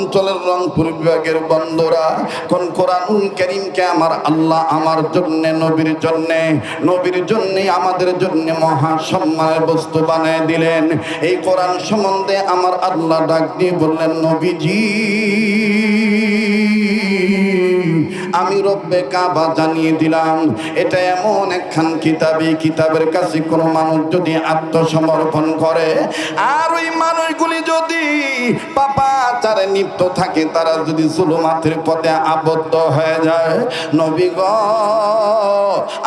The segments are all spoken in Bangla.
অঞ্চলের রংপুর বিভাগের বন্ধুরা, কোন কোরআনুল কারীমকে আমার আল্লাহ আমার জন্যে, নবীর জন্যে আমাদের জন্য মহা সম্মানের বস্তু বানিয়ে দিলেন। এই কোরআন সম্বন্ধে আমার আল্লাহ ডাক দিয়ে বললেন, নবীজি আমি রব্বে কাবা জানিয়ে দিলাম, এটা এমন একখান কিতাব, এই কিতাবের কাছে কোনো মানুষ যদি আত্মসমর্পণ করে আর ওই মানুষগুলি যদি পাপাচারে লিপ্ত থাকে, তারা যদি জুলুমাতের পথে আবদ্ধ হয়ে যায়, নবী গো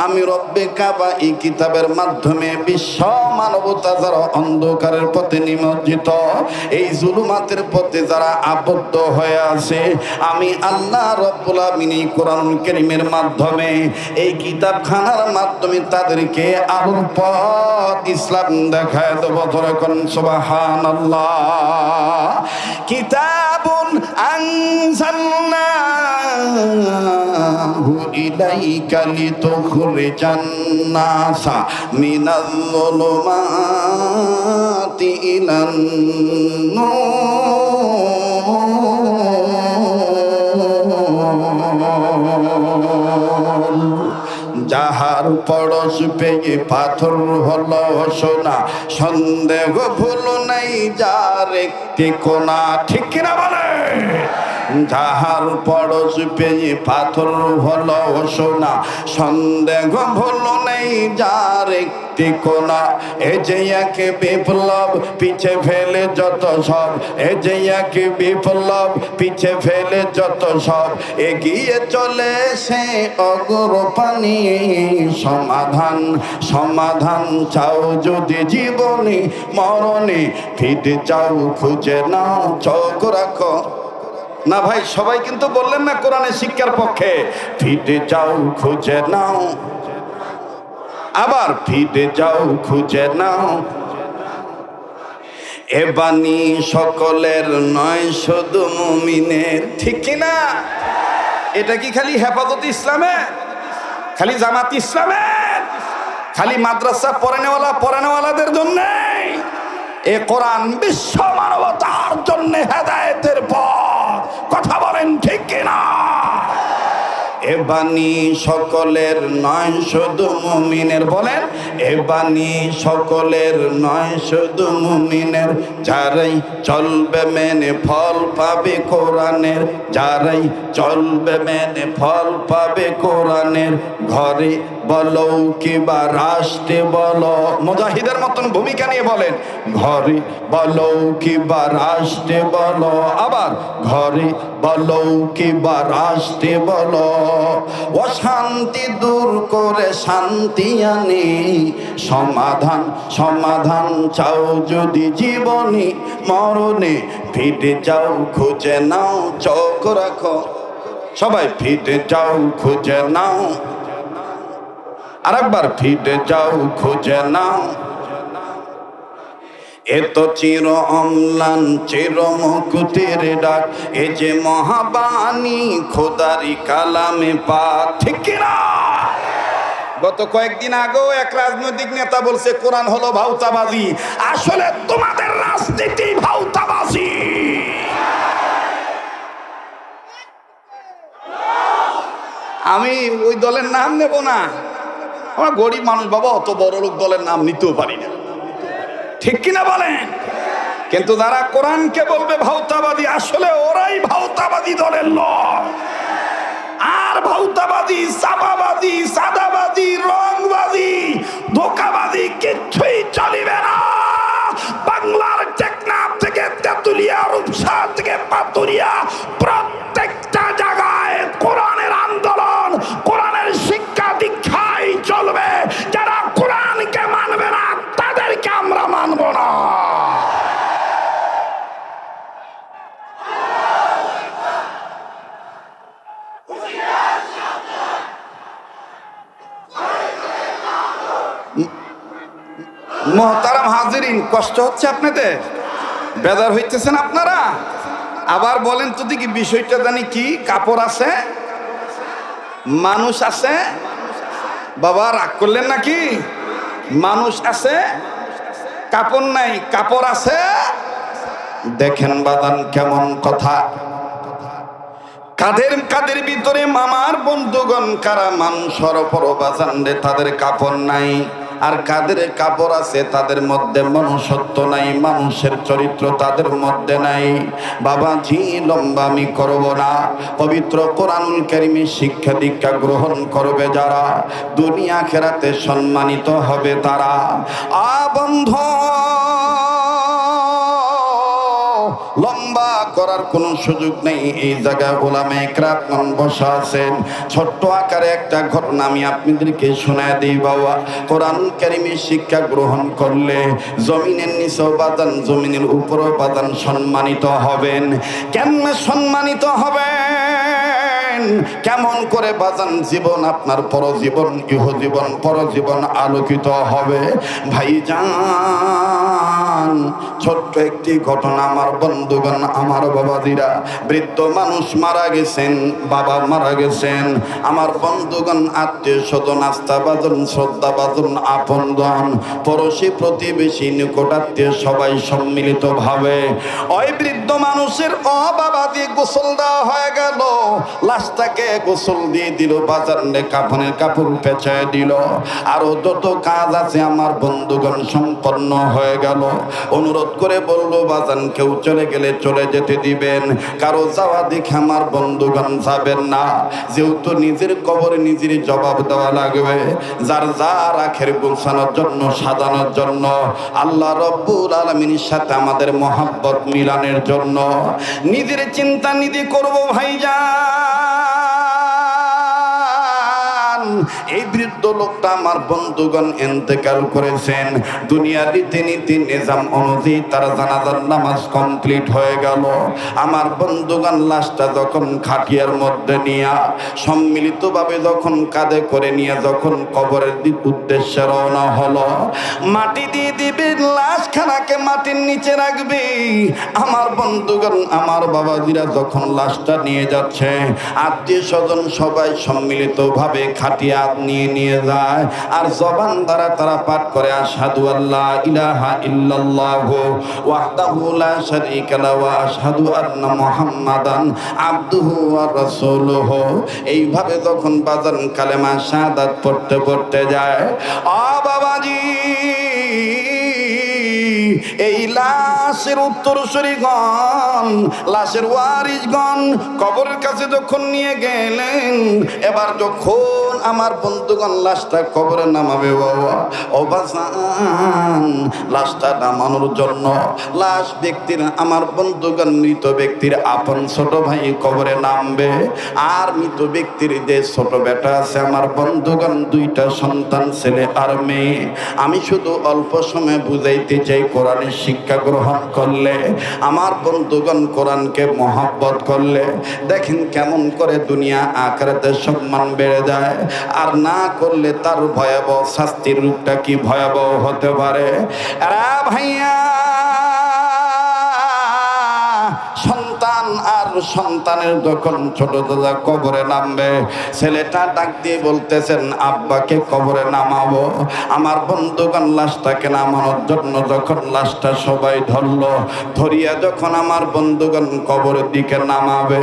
আমি রব্বে কাবা এই কিতাবের মাধ্যমে বিশ্ব মানবতা যারা অন্ধকারের পথে নিমজ্জিত, এই জুলুমাতের পথে যারা আবদ্ধ হয়ে আছে, আমি আল্লাহ রব্বুল আমিন এই কোরআনুল কারীমের মাধ্যমে, এই কিতাবখানার মাধ্যমে তাদেরকে আলোর পথ ইসলাম দেখায় দেব। ধরে কোন সুবহানাল্লাহ। কিতাবুন আনজালনাহু ইলাইকা লিতুখরিজান নাসা মিনাল যুলুমাতি ইলান যাহার পরশ পেয়ে পাথর হলো সোনা, সন্দেহ ভুল নাই যার একটি কোনা। ঠিক কিনা বলে? যাহার পরশ পেয়ে পাথর হলো সোনা, সন্দেহ ভুল নেই যার একটি কোনা। এ যে এক বিপ্লব পিছে ফেলে যত সব, এ যে এক বিপ্লব পিছে ফেলে যত সব, এগিয়ে চলে সে অগ্রপানি। সমাধান চাও যদি জীবনে মরণে, ফিরে চাও খুঁজে নাও চোখ রাখো। না ভাই, সবাই কিন্তু বললেন না কোরআনের শিক্ষার পক্ষে। ফিরে যাও খুঁজে নাও, আবার ফিরে যাও খুঁজে নাও। এ বাণী সকলের নয় শুধু মুমিনের। ঠিক কিনা? এটা কি খালি হেফাজত ইসলামের, খালি জামাত ইসলামের, খালি মাদ্রাসা পড়ানেওয়ালাদের জন্য? এ কোরআন বিশ্ব মানবতার জন্য হেদায়েতের পথ। কথা বলেন ঠিক কিনা? এ বাণী সকলের নয় শুধু মুমিনের। বলেন, এ বাণী সকলের নয় শুধু মুমিনের। যারাই চলবে মেনে ফল পাবে কোরআনের, যারাই চলবে মেনে ফল পাবে কোরআনের। ঘরে বলো কিবা রাষ্ট্রে বলো, মুজাহিদের মতন ভূমিকা নিয়ে বলেন, ঘরে বলো কিবা রাষ্ট্রে বলো, আবার ঘরে বলো কিবা রাষ্ট্রে বলো। অশান্তি দূর করে শান্তি আনে, সমাধান চাও যদি জীবনে মরণে, ফিরে যাও খুঁজে নাও চোখ রাখো। সবাই ফিরে যাও খুঁজে নাও, আরেকবার ফিরে যাও খুঁজে নাও। এত চির অম্লান চির মুকুটের ডাক, এ যে মহাবাণী খোদারি কালামে পাক। ঠিক কিনা? গত কয়েকদিন আগেও এক রাজনৈতিক নেতা বলছে কোরআন হলো ভাউতাবাজি। আসলে তোমাদের রাজনীতি ভাউতাবাজি। আমি ওই দলের নাম নেব না, আমরা গরিব মানুষ বাবা, অত বড় লোক দলের নাম নিতেও পারি না। ঠিক কিনা বলেন? কিন্তু যারা কোরআনকে বলবে ভাউতাবাদী, আসলে ওরাই ভাউতাবাদী দলের লোক। আর ভাউতাবাদী, চাপাবাদী, সাদাবাদী, রংবাদী, ধোকাবাদী কিচ্ছুই চলিবে না। বাংলার টেকনাফ থেকে তেতুলিয়া, রূপসা থেকে পাতুরিয়া, প্রত্যেকটা জায়গায় কোরআনের আন্দোলন, কোরআনের শিক্ষা দীক্ষাই চলবে। যারা কোরআনকে মানবে না তাদেরকে আমরা মানব না। মোহতারাম হাজিরিন, কষ্ট হচ্ছে আপনাদের? বেজার হইতেছেন আপনারা? আবার বলেন তো দেখি বিষয়টা জানি কি? কাপড় আছে, মানুষ আছে। বাবা রাগ করলেন নাকি? মানুষ আছে, কাপড় নাই। কাপড় আছে, দেখেন বাদান কেমন কথা। কাদের কাদের ভিতরে মামার বন্ধুগণ কারা মানুষের ওপর বাজান রে তাদের কাপড় নাই, আর কাদের কাপড় আছে তাদের মধ্যে মনুষ্যত্ব নাই, মানুষের চরিত্র তাদের মধ্যে নাই। বাবাজি লম্বা আমি করব না, পবিত্র কোরআনুল কারীমের শিক্ষা দীক্ষা গ্রহণ করবে যারা, দুনিয়া আখিরাতে সম্মানিত হবে তারা। বন্ধ লম্বা করার কোনো সুযোগ নেই। এই জায়গায় ওলামা ইকরাম বসা আছেন। ছোট্ট আকারে একটা ঘটনা আমি আপনাদেরকে শোনায় দিই বাবা। কোরআন কারীমের শিক্ষা গ্রহণ করলে জমিনের নিচেও বাদান, জমিনের উপরেও বাদান সম্মানিত হবেন। কেমনে সম্মানিত হবেন? কেমন করে বাজান জীবন আপনার পরজীবন, ইহজীবন পরজীবন আলোকিত হবে ভাইজান। ছোট্ট একটি ঘটনা আমার বন্ধুগণ, আমার বাবাজিরা, বৃদ্ধ মানুষ মারা গেছেন, বাবা মারা গেছেন, আমার বন্ধুগণ আত্মীয় স্বজন আস্থা বাজন শ্রদ্ধা বাজন আপনজন পড়োশী প্রতিবেশী নিকটাত্মীয় সবাই সম্মিলিত ভাবে ওই বৃদ্ধ মানুষের বাবাজি গোসল দেওয়া হয়ে গেল। লাশটাকে গোসল দিয়ে দিল, বাজারে কাফনের কাপড় পেঁচায় দিল, আরো যত কাজ আছে আমার বন্ধুগণ সম্পন্ন হয়ে গেল। অনুরোধ করে বললো বাজান কেউ চলে গেলে চলে যেতে দিবেন, কারো যাওয়া দেখে আমার বন্ধুগণ যাবেন না, যেহেতু নিজের কবরে নিজের জবাব দেওয়া লাগবে। যার যার আখের গোছানোর জন্য সাজানোর জন্য, আল্লাহ রব্বুল আলামিনের সাথে আমাদের মহাব্বত মিলানের জন্য নিজের চিন্তা নিজে করবো ভাইজান। এই বৃদ্ধ লোকটা আমার বন্ধুগণ ইন্তেকাল করেছেন। দুনিয়ার রীতিনীতি নিজাম অনুযায়ী তার জানাজার নামাজ কমপ্লিট হয়ে গেল। আমার বন্ধুগণ লাশটা যখন খাটিয়ার মধ্যে নিয়ে সম্মিলিতভাবে যখন কাঁধে করে নিয়ে যখন কবরের দিক উদ্দেশ্যে রওনা হলো, মাটি দিয়ে দিবে, লাশখানাকে মাটির নিচে রাখবে। আমার বন্ধুগণ আমার বাবাজিরা যখন লাশটা নিয়ে যাচ্ছে, আত্মীয় স্বজন সবাই সম্মিলিতভাবে খাটিয়া নিয়ে যায়, আর জবান দ্বারা তারা পাঠ করে আশহাদু আল্লা ইলাহা ইল্লাল্লাহু ওয়াহদাহু লা শারীকা লাহু ওয়া আশহাদু আন্না মুহাম্মাদান আবদুহু ওয়া রাসূলুহু। এইভাবে যখন বাজান কালেমা শাহাদাত পড়তে পড়তে যায়, বাবাজি এই লাশের উত্তরসূরিগণ, লাশের ওয়ারিসগণ কবরের কাছে যখন নিয়ে গেলেন, এবার যখন আমার বন্ধুগণ লাশটা কবরে নামাবে, বাবা ও বাজান লাশটা নামানোর জন্য লাশ ব্যক্তির আমার বন্ধুগণ মৃত ব্যক্তির আপন ছোট ভাই কবরে নামবে, আর মৃত ব্যক্তির যে ছোট বেটা আছে আমার বন্ধুগণ দুইটা সন্তান ছেলে আর মেয়ে। আমি শুধু অল্প সময় বুঝাইতে চাই, কোরআনের শিক্ষা গ্রহণ করলে আমার বন্ধুগণ, কোরআনকে মহব্বত করলে দেখেন কেমন করে দুনিয়া আখিরাতে সম্মান বেড়ে যায়, আর না করলে তার ভয়াবহ শাস্তির রূপটা কি ভয়াবহ হতে পারে। ভাইয়া আর সন্তানের যখন ছোট দাদা কবরে নামবে, ছেলেটা ডাক দিয়ে বলতেছেন আব্বাকে কবরে নামাবো। আমার বন্ধুগণ লাশটাকে নামানোর জন্য যখন লাশটা সবাই ধরলো, ধরিয়া যখন আমার বন্ধুগণ কবরের দিকে নামাবে,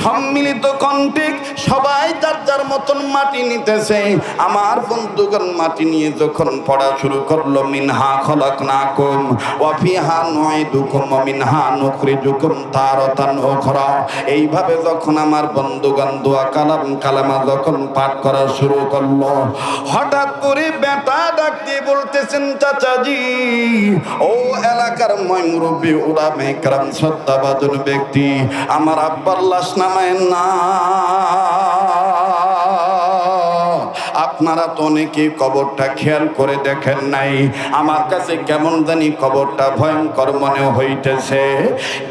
সম্মিলিত কণ্ঠে সবাই যার যার মতন মাটি নিতেছে। আমার বন্ধুগণ মাটি নিয়ে যখন পড়া শুরু করলো, মিনহা খলাকনাকুম ওয়া ফিহা নুঈদুকুম ওয়া মিনহা নুখরিজুকুম তারাতান উখরা। এইভাবে যখন আমার বন্ধুগণ দোয়া কালামা যখন পাঠ করা শুরু করলো, হঠাৎ করে বেটা ডাক দিয়ে বলতেছেন চাচাজি, ও এলাকার মুরব্বী উলামা ইকরাম শ্রদ্ধাভাজন ব্যক্তি, আমার আব্বার লাশ নামায়েন না। আপনারা তো অনেকেই কবরটা খেয়াল করে দেখেন নাই, আমার কাছে কেমন জানি কবরটা ভয়ঙ্কর মনে হইতেছে।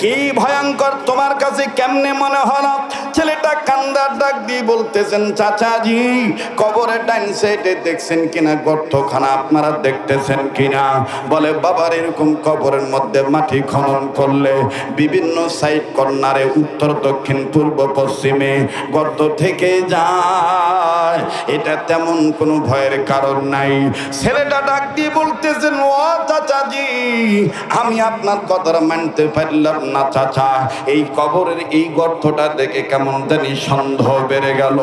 কি ভয়ঙ্কর তোমার কাছে কেমনে মনে হলো? ছেলেটা কান্দার ডাক দিয়ে বলতেছেন চাচাজি, কবরের ডাইন সাইডে দেখছেন কিনা গর্তখানা আপনারা দেখতেছেন কিনা? বলে বাবার এরকম কবরের মধ্যে মাটি খনন করলে বিভিন্ন সাইড কর্নারে উত্তর দক্ষিণ পূর্ব পশ্চিমে গর্ত থেকে যায়। এটা তেমন এমন কোনো ভয়ের কারণ নাই। ছেলেটা ডাক দিয়ে বলতেছেন, ও চাচাজি, আমি আপনার কথাটা মানতে পারলাম না চাচা। এই কবরের এই গর্তটা দেখে কেমন জানি সন্দেহ বেড়ে গেল।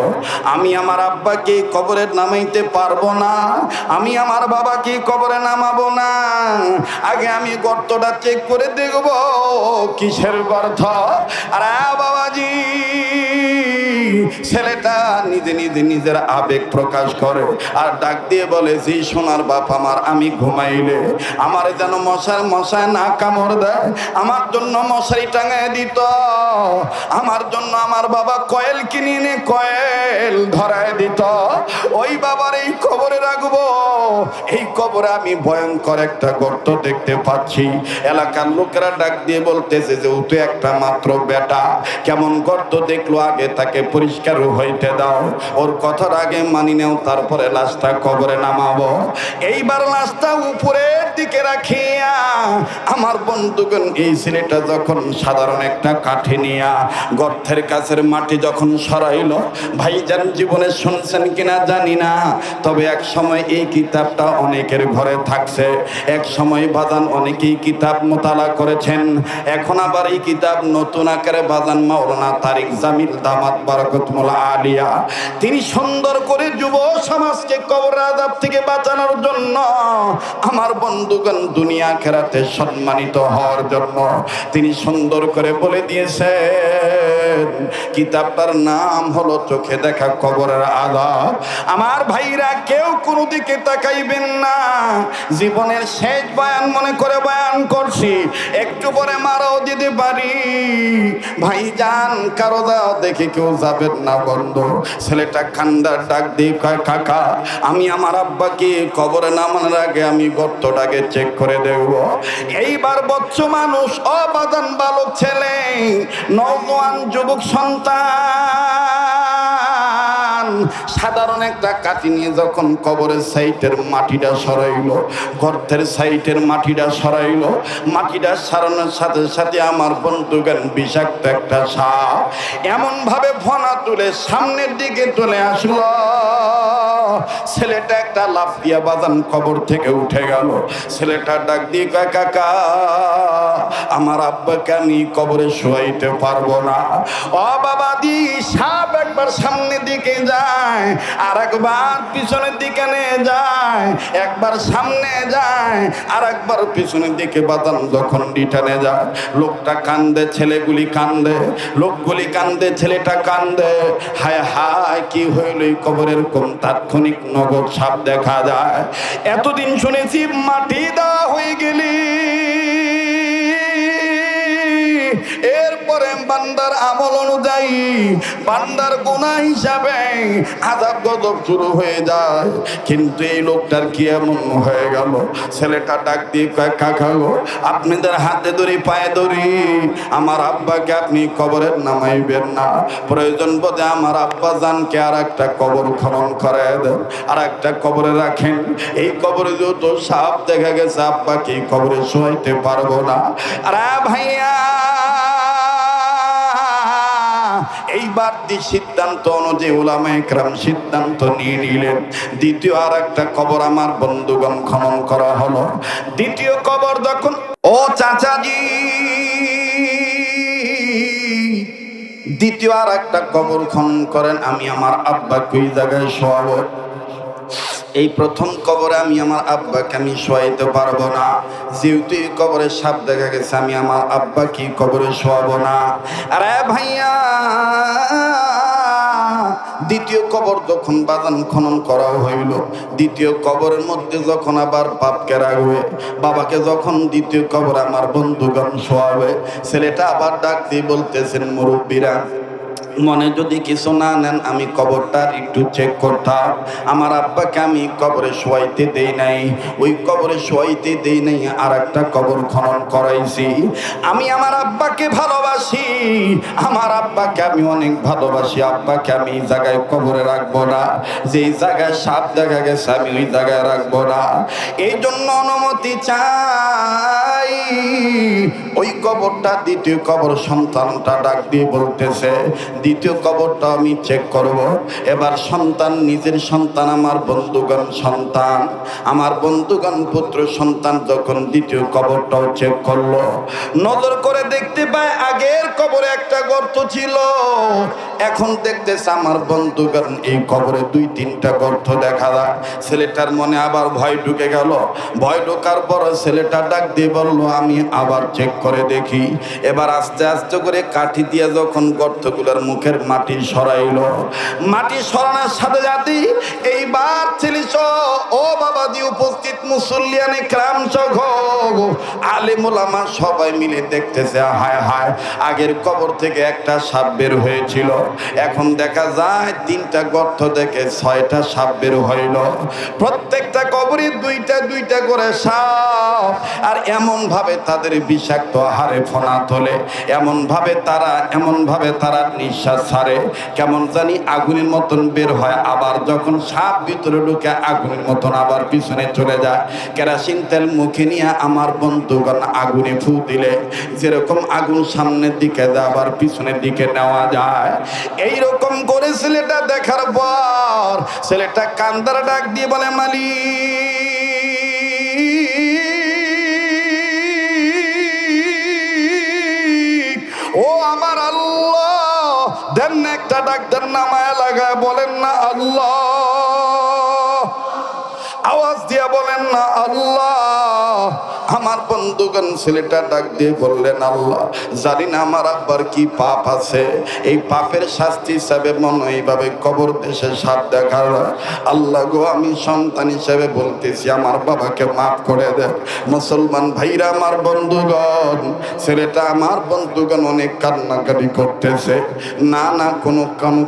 আমি আমার আব্বাকে কবরে নামাইতে পারবো না, আমি আমার বাবাকে কবরে নামাবো না। আগে আমি গর্তটা চেক করে দেখব কিসের গর্ত। আরে বাবাজি, ছেলেটা নিজে নিজে নিজের আবেগ প্রকাশ করে আর ডাক দিয়ে বলে, যে সোনার বাপ আমার, আমি ঘুমাইলে আমার যেন মশায় না কামড় দেয়, আমার জন্য মশারি টাঙায় দিত, আমার জন্য আমার বাবা কয়েল কিনে এনে কয়েল ধরায় দিত, ওই বাবার এই কবরে রাখবো। এই কবরে আমি ভয়ঙ্কর একটা গর্ত দেখতে পাচ্ছি। এলাকার লোকেরা ডাক দিয়ে বলতেছে যে ও তো একটা মাত্র বেটা, কেমন গর্ত দেখলো, আগে তাকে পরিষ্কার হইতে দাও, ওর কথার আগে মানি নেও, তারপরে লাশটা কবরে নামাবো। এইবার লাশটা উপরের দিকে রাখিয়া আমার বন্ধুগণ, এই ছেলেটা যখন সাধারণ একটা কাঠি নিয়া গর্তের কাছের মাটি যখন সরাইল, ভাইজান জীবনে শুনছেন কিনা জানি না, তবে এক সময় এই কিতাবটা অনেকের ঘরে থাকছে, এক সময় বাজান অনেকেই কিতাব মোতালা করেছেন। এখন আবার এই কিতাব নতুন আকারে বাজান মাওলানা তারিক জামিল দামাত বারাকাতুল্লাহ আলিয়া, তিনি সুন্দর করে যুব সমাজকে কবর আযাব থেকে বাঁচানোর জন্য, আমার বন্ধুগণ দুনিয়া আখিরাতে সম্মানিত হওয়ার জন্য তিনি সুন্দর করে বলে দিয়েছেন। কিতাবটার নাম হলো চোখে দেখা কবরের আযাব। আমার ভাইরা, কেউ কোনো দিকে তাকাইবেন না। জীবনের শেষ বয়ান মনে করে বয়ান করছি, একটু পরে মারাও দিতে পারি। ভাইজান, কারো দাও দেখে কেউ যাবেন না বন্ধু। ছেলেটা কান্দার ডাক দিয়ে কয়, কাকা, আমি আমার আব্বাকে কবরে নামানোর আগে আমি গর্তটাকে চেক করে দেখব। এইবার বচ্চ মানুষ, অবাদান বালক ছেলে, নওজোয়ান যুবক সন্তান সাধারণ একটা কাঠি নিয়ে যখন কবরের সাইটের মাটিটা সরাইলো, গর্তের সাইটের মাটিটা সরাইলো, মাটিটা সরানোর সাথে সাথে আমার বন্ধুগান বিষাক্ত একটা সাপ এমন ভাবে ফনা তুলে সামনের দিকে চলে আসলো। ছেলেটা একটা লাফ দিয়া বাজান কবর থেকে উঠে গেল। ছেলেটা ডাক দিয়ে কয়, কাকা, আমার আব্বাকে আমি কবরে শোয়াইতে পারবো না। ও বাবা দি, সাপ একবার সামনের দিকে যায়, আর একবার পিছনের দিকে নিয়ে যায়, একবার সামনে যায় আর একবার পিছনের দিকে বাদান যখন রিটার্নে যায়, লোকটা কান্দে, ছেলেগুলি কান্দে, লোকগুলি কান্দে, ছেলেটা কান্দে। হায় হায়, কি হইল এই কবরের কোন তাৎক্ষণিক নগদ সাপ দেখা যায়। এতদিন শুনেছি মাটি দেওয়া হয়ে গেলি, এরপরে বান্দার আমল অনুযায়ী বান্দার গুনাহ হিসাবে আযাব গজব শুরু হয়ে যায়। কিন্তু এই লোকটার কি এমন হয়ে গেল? ছেলেটা ডাক দিয়ে কয়, কাকা গো, আপনাদের হাতে ধরি পায়ে ধরি, আমার আব্বাকে আপনি কবরে নামাইবেন না। প্রয়োজন বোধে আমার আব্বা জানকে আর একটা কবর খনন করে দেন, আর একটা কবরে রাখেন। এই কবরে যত সাপ দেখা গেছে, আব্বাকে এই কবরে শোয়াইতে পারবো না। আর ভাইয়া, এইবার সিদ্ধান্ত অনুযায়ী উলামায়ে কেরাম সিদ্ধান্ত নিয়ে নিলেন, দ্বিতীয় আর একটা কবর আমার বন্ধুগণ খনন করা হলো। দ্বিতীয় কবর যখন, ও চাচাজি, দ্বিতীয় আর একটা কবর খনন করেন, আমি আমার আব্বাকে ওই জায়গায় শোয়াবো। এই প্রথম কবরে আমি আমার আব্বাকে আমি শোয়াইতে পারবো না, যেহেতু এই কবরে সাপ দেখা গেছে, আমি আমার আব্বাকে কবরে শোয়াবো না। আরে ভাইয়া, দ্বিতীয় কবর যখন বাদান খনন করা হইল, দ্বিতীয় কবরের মধ্যে যখন আবার বাপকে রাখবে, বাবাকে যখন দ্বিতীয় কবর আমার বন্ধুগণ শোয়াবে, ছেলেটা আবার ডাক দিয়ে বলতেছেন, মুরব্বীরা, মনে যদি কিছু না নেন, আমি কবরটা একটু চেক করতাম। আমার আব্বাকে আমি কবরে শোয়াইতে দেই নাই, ওই কবরে শোয়াইতে দেই নাই, আর একটা কবর খনন করাইছি। আমি আমার আব্বাকে ভালোবাসি, আমার আব্বাকে আমি অনেক ভালোবাসি, আব্বাকে আমি এই জায়গায় কবরে রাখবো না, যেই জায়গায় সাপ দেখা গেছে আমি ওই জায়গায় রাখবো না। এই জন্য অনুমতি চাই, ওই কবরটা দ্বিতীয় কবর সন্তানটা ডাক দিয়ে বলতেছে, দ্বিতীয় কবরটা আমি চেক করব। এবার সন্তান, নিজের সন্তান, আমার বন্ধুগণ সন্তান, আমার বন্ধুগণ পুত্র সন্তান যখন দ্বিতীয় কবরটাও চেক করলো, নজর করে দেখতে পায় আগের কবরে একটা গর্ত ছিল, এখন দেখতেছে আমার বন্ধুগণ এই কবরে 2-3টা গর্ত দেখা যায়। ছেলেটার মনে আবার ভয় ঢুকে গেল। ভয় ঢোকার পর ছেলেটা ডাক দিয়ে বলল, আমি আবার চেক করে দেখি। এবার আস্তে আস্তে করে কাঠি দিয়ে যখন গর্তগুলোর মুখের মাটি সরাইলো, মাটি সরানোর সাথে সাথে এইবার ছেলে ও বাবা দি উপস্থিত মুসল্লিয়ানে ক্রাম সহ আলেম ওলামা সবাই মিলে দেখতেছে, হায় হায়, আগের কবর থেকে একটা সাপ বের হয়েছিল, এখন দেখা যায় 3টা গর্ত থেকে 6টা সাপ বের হইল। প্রত্যেকটা কবরে 2টা করে সাপ। আর এমন ভাবে তাদের বিষাক্ত হাড়ে ফোনা তোলে, এমন ভাবে তারা নিঃশ্বাস ছাড়ে, কেমন জানি আগুনের মতন বের হয়, আবার যখন সাপ ভিতরে ঢুকে আগুনের মতন আবার পিছনে চলে যায়। কেরাসিন তেল মুখে নিয়ে আমার বন্ধুগণ আগুনে ফু দিলে যেরকম আগুন সামনের দিকে যায় আবার পিছনের দিকে নেওয়া যায়, এইরকম করে ছেলেটা দেখার পর ছেলেটা কান্দার ডাক দিয়ে বলে, মালিক, ও আমার আল্লাহ, দেন না একটা ডাক, দেন না, মায়া লাগায় বলেন না আল্লাহ, আওয়াজ দিয়ে বলেন না আল্লাহ। আমার বন্ধুগণ ছেলেটা ডাক দিয়ে বললেন, আল্লাহ, জানি না আমার আব্বার কি পাপ আছে, এই পাপের শাস্তি হিসাবে মনে এইভাবে কবর দেশে সাপ দেখার। আল্লাহ গো, আমি সন্তান হিসেবে বলতেছি আমার বাবাকে মাফ করে দেন। মুসলমান ভাইরা, আমার বন্ধুগণ, ছেলেটা আমার বন্ধুগণ অনেক কান্নাকাটি করতেছে, না কোনো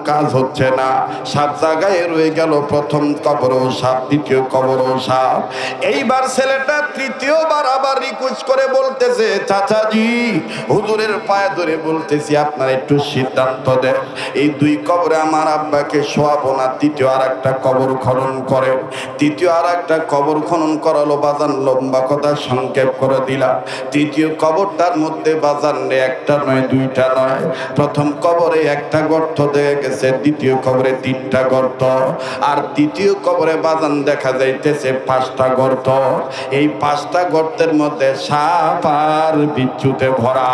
কাজ হচ্ছে না, সাত জায়গায় রয়ে গেল, প্রথম কবরও সাপ, দ্বিতীয় কবরও সাপ। এইবার ছেলেটা তৃতীয়বার আবার রিকোয়েস্ট করে বলতেছে, চাচাজি, হুজুরের পায়ে ধরে বলতেছি আপনারা একটু সিদ্ধান্ত দেন, এই 2 কবরে আমার আব্বাকে শোয়াবো না তৃতীয় আর একটা কবর খনন করে। তৃতীয় আর একটা কবর খনন করালো বাজান, লম্বা কথা সংক্ষেপ করে দিলাম। তৃতীয় কবরটার মধ্যে বাজান একটা নয়, 2টা নয়, প্রথম কবরে একটা গর্ত দেখা গেছে, দ্বিতীয় কবরে 3টা গর্ত, আর তৃতীয় কবরে বাজান দেখা যাইতেছে 5টা গর্ত। এই 5টা গর্তের মধ্যে সাপ আর বিচ্ছুতে ভরা।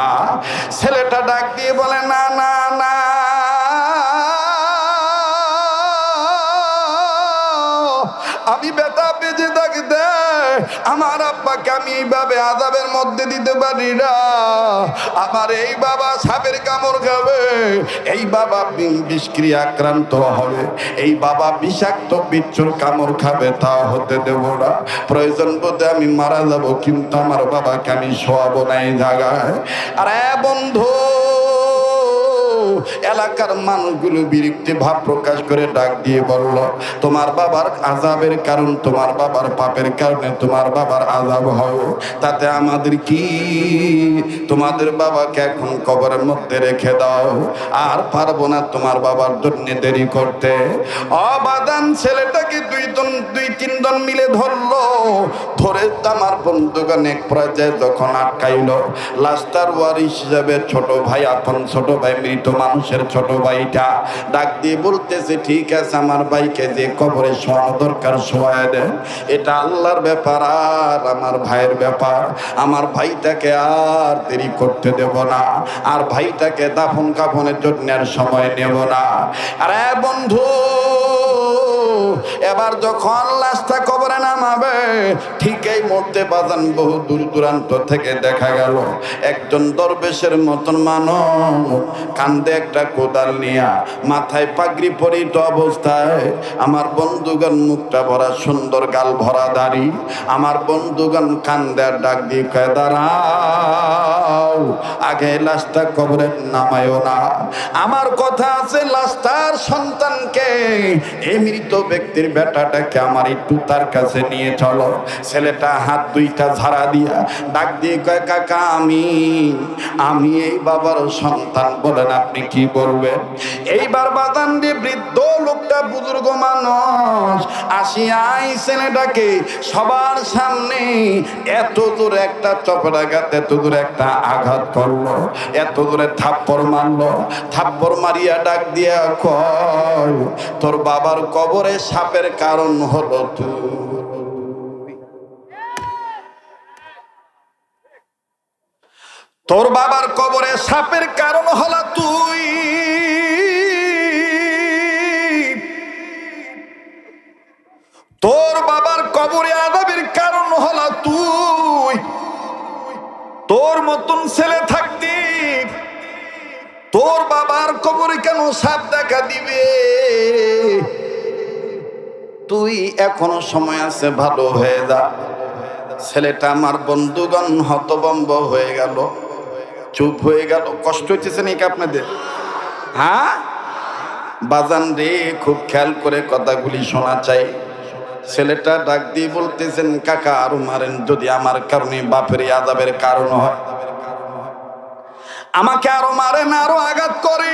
ছেলেটা ডাক দিয়ে বলে, না না না, আমি বেটা বেঁচে থাকতে আমার আব্বাকে আমি এইভাবে আযাবের মধ্যে দিতে পারি না। আমার এই বাবা সাপের কামড় খাবে, এই বাবা বিষক্রিয়া আক্রান্ত হবে, এই বাবা বিষাক্ত বিচ্ছুর কামড় খাবে, তা হতে দেব না। প্রয়োজন বোধে আমি মারা যাব, কিন্তু আমার বাবাকে আমি শোয়াবো না এই জায়গায়। আরে বন্ধু, এলাকার মানুষগুলো বিরক্তি ভাব প্রকাশ করে ডাক দিয়ে বলল, তোমার বাবার আযাবের কারণ, তোমার বাবার পাপের কারণে তোমার বাবার আযাব হয়, তাতে আমাদের কি? তোমাদের বাবাকে এখন কবরের মধ্যে রেখে দাও, আর পারবো না তোমার বাবার জন্য দেরি করতে। অবাদান ছেলেটাকে 2-3 জন মিলে ধরলো, ধরে আমার বন্ধুগণ এক পর্যায়ে যখন আটকাইলো, লাস্টার ওয়ারিশ হিসাবে ছোট ভাই, আপন ছোট ভাই, মৃত মানুষের ছোট ভাইটা ডাক দিয়ে বলতেছে, ঠিক আছে, আমার ভাইকে যে কবরে শোয়ানো দরকার শোয়ায় দেন, এটা আল্লাহর ব্যাপার আর আমার ভাইয়ের ব্যাপার, আমার ভাইটাকে আর দেরি করতে দেব না, আর ভাইটাকে দাফন কাফনের জন্য আর সময় নেব না। আরে বন্ধু, এবার যখন লাশটা কবরে নামাবে, ঠিক এই মুহূর্তে বাজান বহু দূর দূরান্ত থেকে দেখা গেল একজন দরবেশের মতন মানুষ কান্দে একটা কোদাল নিয়া, মাথায় পাগড়ি পরিত অবস্থায়, আমার বন্ধুগণ মুখটা ভরা সুন্দর, গাল ভরা দাড়ি, আমার বন্ধুগণ কান্দে আর ডাক দিয়ে কয়, দাঁড়াও, আগে লাশটা কবরে নামায়ও না। আমার কথা আছে, লাশটার সন্তানকে এই মৃত ব্যক্তি ব্যক্তির বেটাটাকে আমার একটু তার কাছে নিয়ে চলো। ছেলেটা হাত দুইটা ঝাড়া দিয়া ডাক দিয়ে কয়, কাকা আমি এই বাবার সন্তান। বলেন আপনি কি বলবেন? এইবার বাদান দিয়ে বৃদ্ধ লোকটা, বুজুর্গ মানুষ আসিয়াই ছেলেটাকে সবার সামনে এত দূরে একটা চপরাঘাত, এত দূরে একটা আঘাত করলো, এত দূরে থাপ্পড় মারলো। থাপ্পড় মারিয়া ডাক দিয়া কয়, তোর বাবার কবরে সাপের কারণ হলো তুই। তোর বাবার কবরে সাপের কারণ হলো তুই। তোর বাবার কবরে আযাবের কারণ হলো তুই। তোর মতন ছেলে থাকতি তোর বাবার কবরে কেন সাপ দেখা দিবে? তুই এখনো সময় আছে, ভালো হয়ে যা। ছেলেটা আমার বন্ধুগণ হতভম্ব হয়ে গেল, চুপ হয়ে গেল। কষ্ট হইতেছে নাকি আপনাদের? হ্যাঁ বাজান রে, খুব খেয়াল করে কথাগুলি শোনা চাই। ছেলেটা ডাক দিয়ে বলতেছেন, কাকা আরো মারেন, যদি আমার কারণে বাপের আযাবের কারণ হয়, আমাকে আরো মারেন, আরো আঘাত করে।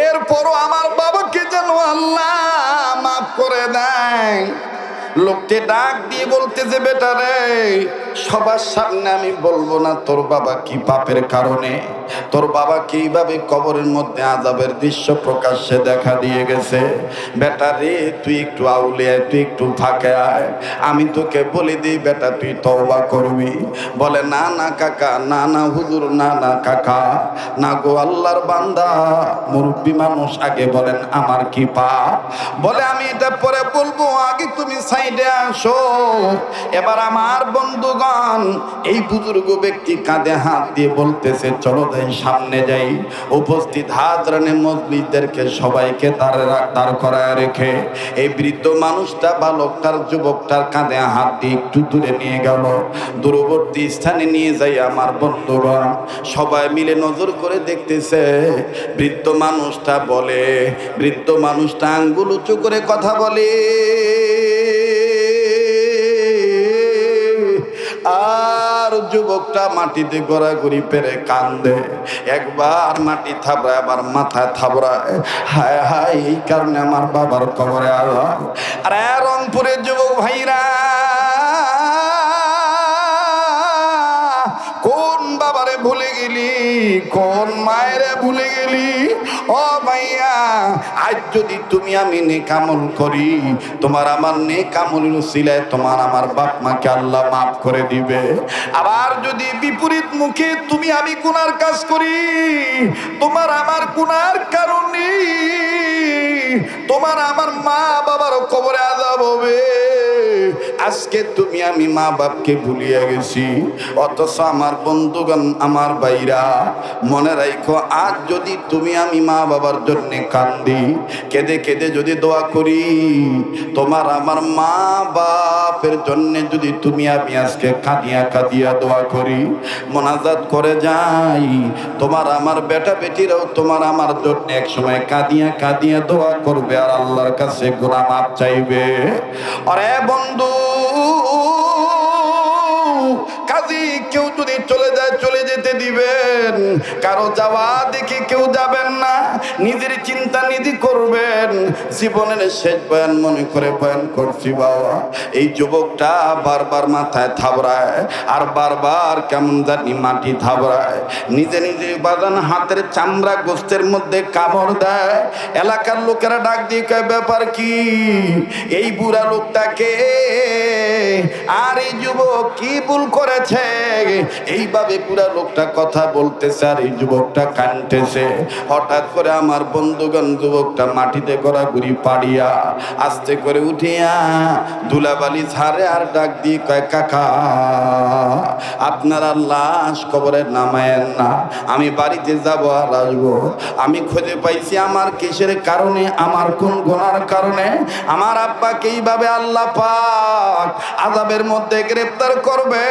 এরপরও আমার বাবাকে যেন আল্লাহ মাফ করে দেয়। লোকটি ডাক দিয়ে বলতেছে, বেটা রে, সবার সামনে আমি বলবো না তোর বাবা কি পাপের কারণে তোর বাবা কিভাবে কবরের মধ্যে আযাবের দৃশ্য প্রকাশ্যে দেখা দিয়ে গেছে। বেটা রে, তুই একটু আউলিয়া, তুই একটু ফাঁকে আয়, আমি তোকে বলে দিই বেটা, তুই তওবা করবি। বলে, না না কাকা, না না হুজুর, না না কাকা, না গো আল্লাহর বান্দা, মুরব্বী মানুষ, আগে বলেন আমার কি পাপ? বলে, আমি এটা পরে বলবো, আগে তুমি সাইডে আসো। এবার আমার বন্ধুগণ, এই বুজুর্গ ব্যক্তি কাঁধে হাত দিয়ে বলতেছে, চলো যাই, সামনে যাই। উপস্থিত হাজরানে মজলিসদেরকে সবাইকে দাঁড় করায় রেখে এই বৃদ্ধ মানুষটা বালকটার, যুবকটার কাঁধে হাত দিয়ে একটু দূরে নিয়ে গেল। দূরবর্তী স্থানে নিয়ে যাই আমার বন্ধুগণ সবাই মিলে নজর করে দেখতেছে। বৃদ্ধ মানুষটা বলে, বৃদ্ধ মানুষটা আঙ্গুল উঁচু করে কথা বলে, আর যুবকটা মাটিতে গড়াগড়ি পেরে কান্দে। একবার মাটি থাবড়ায়, আবার মাথায় থাবড়ায়, হায় হায়, এই কারণে আমার বাবার কবরে আযাব। আর রংপুরের যুবক ভাইরা, কোন বাবারে ভুলে গেলি, কোন মায়েরে ভুলে গেলি? ও ভাইয়া, আজ যদি তুমি আমি নেক আমল করি, তোমার আমার নেক আমলের উসিলায় তোমার আমার বাপ মাকে আল্লাহ মাফ করে দিবে। আবার যদি বিপরীত মুখে তুমি আমি গুনার কাজ করি, তোমার আমার গুনার কারণে তোমার আমার মা বাবার কবরে আযাব হবে। আজকে তুমি আমি মা বাপকে ভুলিয়ে গেছি, অথচ আমার বন্ধুগণ, আমার ভাইরা, মনে রাখো, আজ যদি তুমি আমি মা বাবার জন্য কান্দি, কেঁদে কেঁদে যদি দোয়া করি, তোমার আমার মা বাপের জন্য যদি তুমি আমি আজকে কাঁদিয়া কাঁদিয়া দোয়া করি, মোনাজাত করে যাই, তোমার আমার বেটা বেটিরাও তোমার আমার জন্য এক সময় কাঁদিয়া কাঁদিয়া দোয়া করবে, আর আল্লাহর কাছে গুনাহ মাফ চাইবে। আরে বন্ধু, কাজী কেউ যদি চলে যায়, চলে যেতে দিবেন, কারো যাওয়া দেখে কেউ যাবেন না, নিজের চিন্তা নিজে করবেন। জীবনের শেষ বয়ান মনে করে বয়ান করছি বাবা। এই যুবকটা বারবার মাথায় থাবড়ায়, আর বারবার কেমন জানি মাটি থাবড়ায়, নিজে নিজে বাদান হাতের চামড়া গোস্তের মধ্যে কামড় দেয়। এলাকার লোকেরা ডাক দিয়ে কয়, ব্যাপার কি? এই বুড়া লোকটাকে আর এই যুবক কি ভুল করেছে? এইভাবে পুরা লোকটা কথা বলতেছে, আর এই যুবকটা কাঁদতেছে। হঠাৎ করে আমার বন্ধুগণ, যুবকটা মাটিতে গড়াগড়ি পাড়িয়া আস্তে করে উঠিয়া ধুলাবালি ঝাড়ে, আর ডাক দিয়ে কয়, কাকা আপনারা লাশ কবরে নামায়েন না, আমি বাড়িতে যাব আর আসবো। আমি খুঁজে পাইছি আমার কিসের কারণে, আমার কোন গুনার কারণে আমার আব্বাকে এইভাবে আল্লাহ পাক আযাবের মধ্যে গ্রেফতার করবে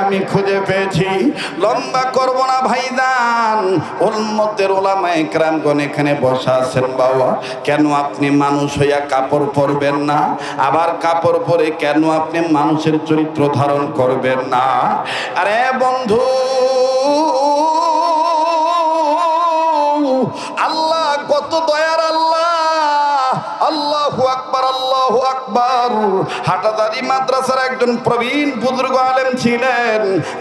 আমি খুঁজে পেয়েছি। লম্বা করব না ভাইজান, উম্মতের উলামায়ে কেরামগণ এখানে বসা আছেন। বাবা, কেন আপনি মানুষ হইয়া কাপড় পরবেন না? আবার কাপড় পরে কেন আপনি মানুষের চরিত্র ধারণ করবেন না? আরে বন্ধু, আল্লাহ কত দয়ার আল্লাহ! আল্লাহু আকবার, আল্লাহু আকবার। হাটাদারি মাদ্রাসার একজন প্রবীণ বুজুর্গ আলেম ছিলেন,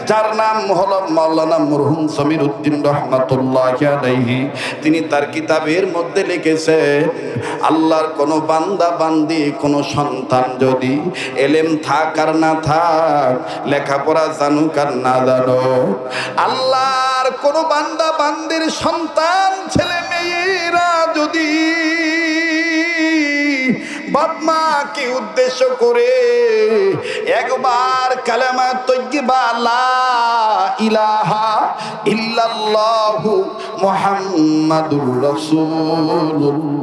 যার নাম হলো মাওলানা মরহুম সমীর উদ্দিন রহমাতুল্লাহি আলাইহি। তিনি তার কিতাবের মধ্যে লিখেছেন, আল্লাহর কোনো বান্দা বান্দি, কোনো সন্তান যদি এলেম থাক আর না থাক, লেখাপড়া জানুক আর না জানুক, আল্লাহর কোনো বান্দা বান্দির সন্তান ছেলে মেয়েরা যদি বাপ মাকে উদ্দেশ্য করে একবার কালেমা তাইয়্যিবা লা ইলাহা ইল্লাল্লাহু মুহাম্মাদুর রাসূলুল্লাহ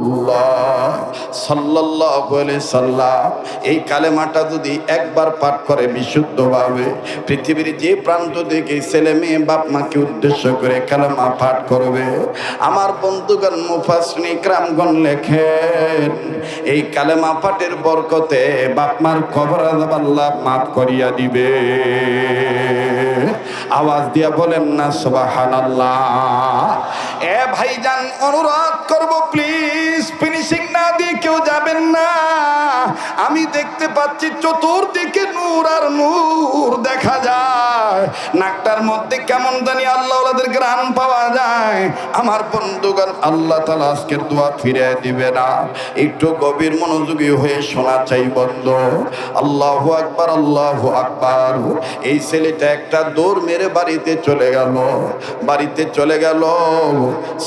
সাল্লাল্লাহু আলাইহি সাল্লাম, এই কালেমাটা যদি একবার পাঠ করে বিশুদ্ধভাবে, পৃথিবীর যে প্রান্ত থেকে ছেলে মেয়ে বাপ মাকে উদ্দেশ্য করে কালেমা পাঠ করবে, আমার বন্ধুগণ মুফাসসিরিন ইকরামগণ লেখেন, এই কালেমা পাঠের বরকতে বাপ মার কবর আযাব আল্লাহ মাফ করিয়া দিবে। আওয়াজ দিয়া বলেন না সুবহানাল্লাহ। এ ভাইজান, অনুরোধ করব প্লিজ ফিনিশিং না দিয়ে কেউ যাবেন না। আমি দেখতে পাচ্ছি চতুর্দিকে নূর আর নূর দেখা যায়, নাকটার মধ্যে কেমন জানি আল্লাহ ওয়ালাদের ঘ্রাণ পাওয়া যায়। আমার বন্ধুগণ, আল্লাহ তাআলা আজকের দোয়া ফিরে দিবে না। একটু গভীর মনোযোগী হয়ে শোনা চাই বন্ধু। আল্লাহু আকবার, আল্লাহু আকবার। এই ছেলেটা একটা দৌড় মেরে বাড়িতে চলে গেল। বাড়িতে চলে গেল,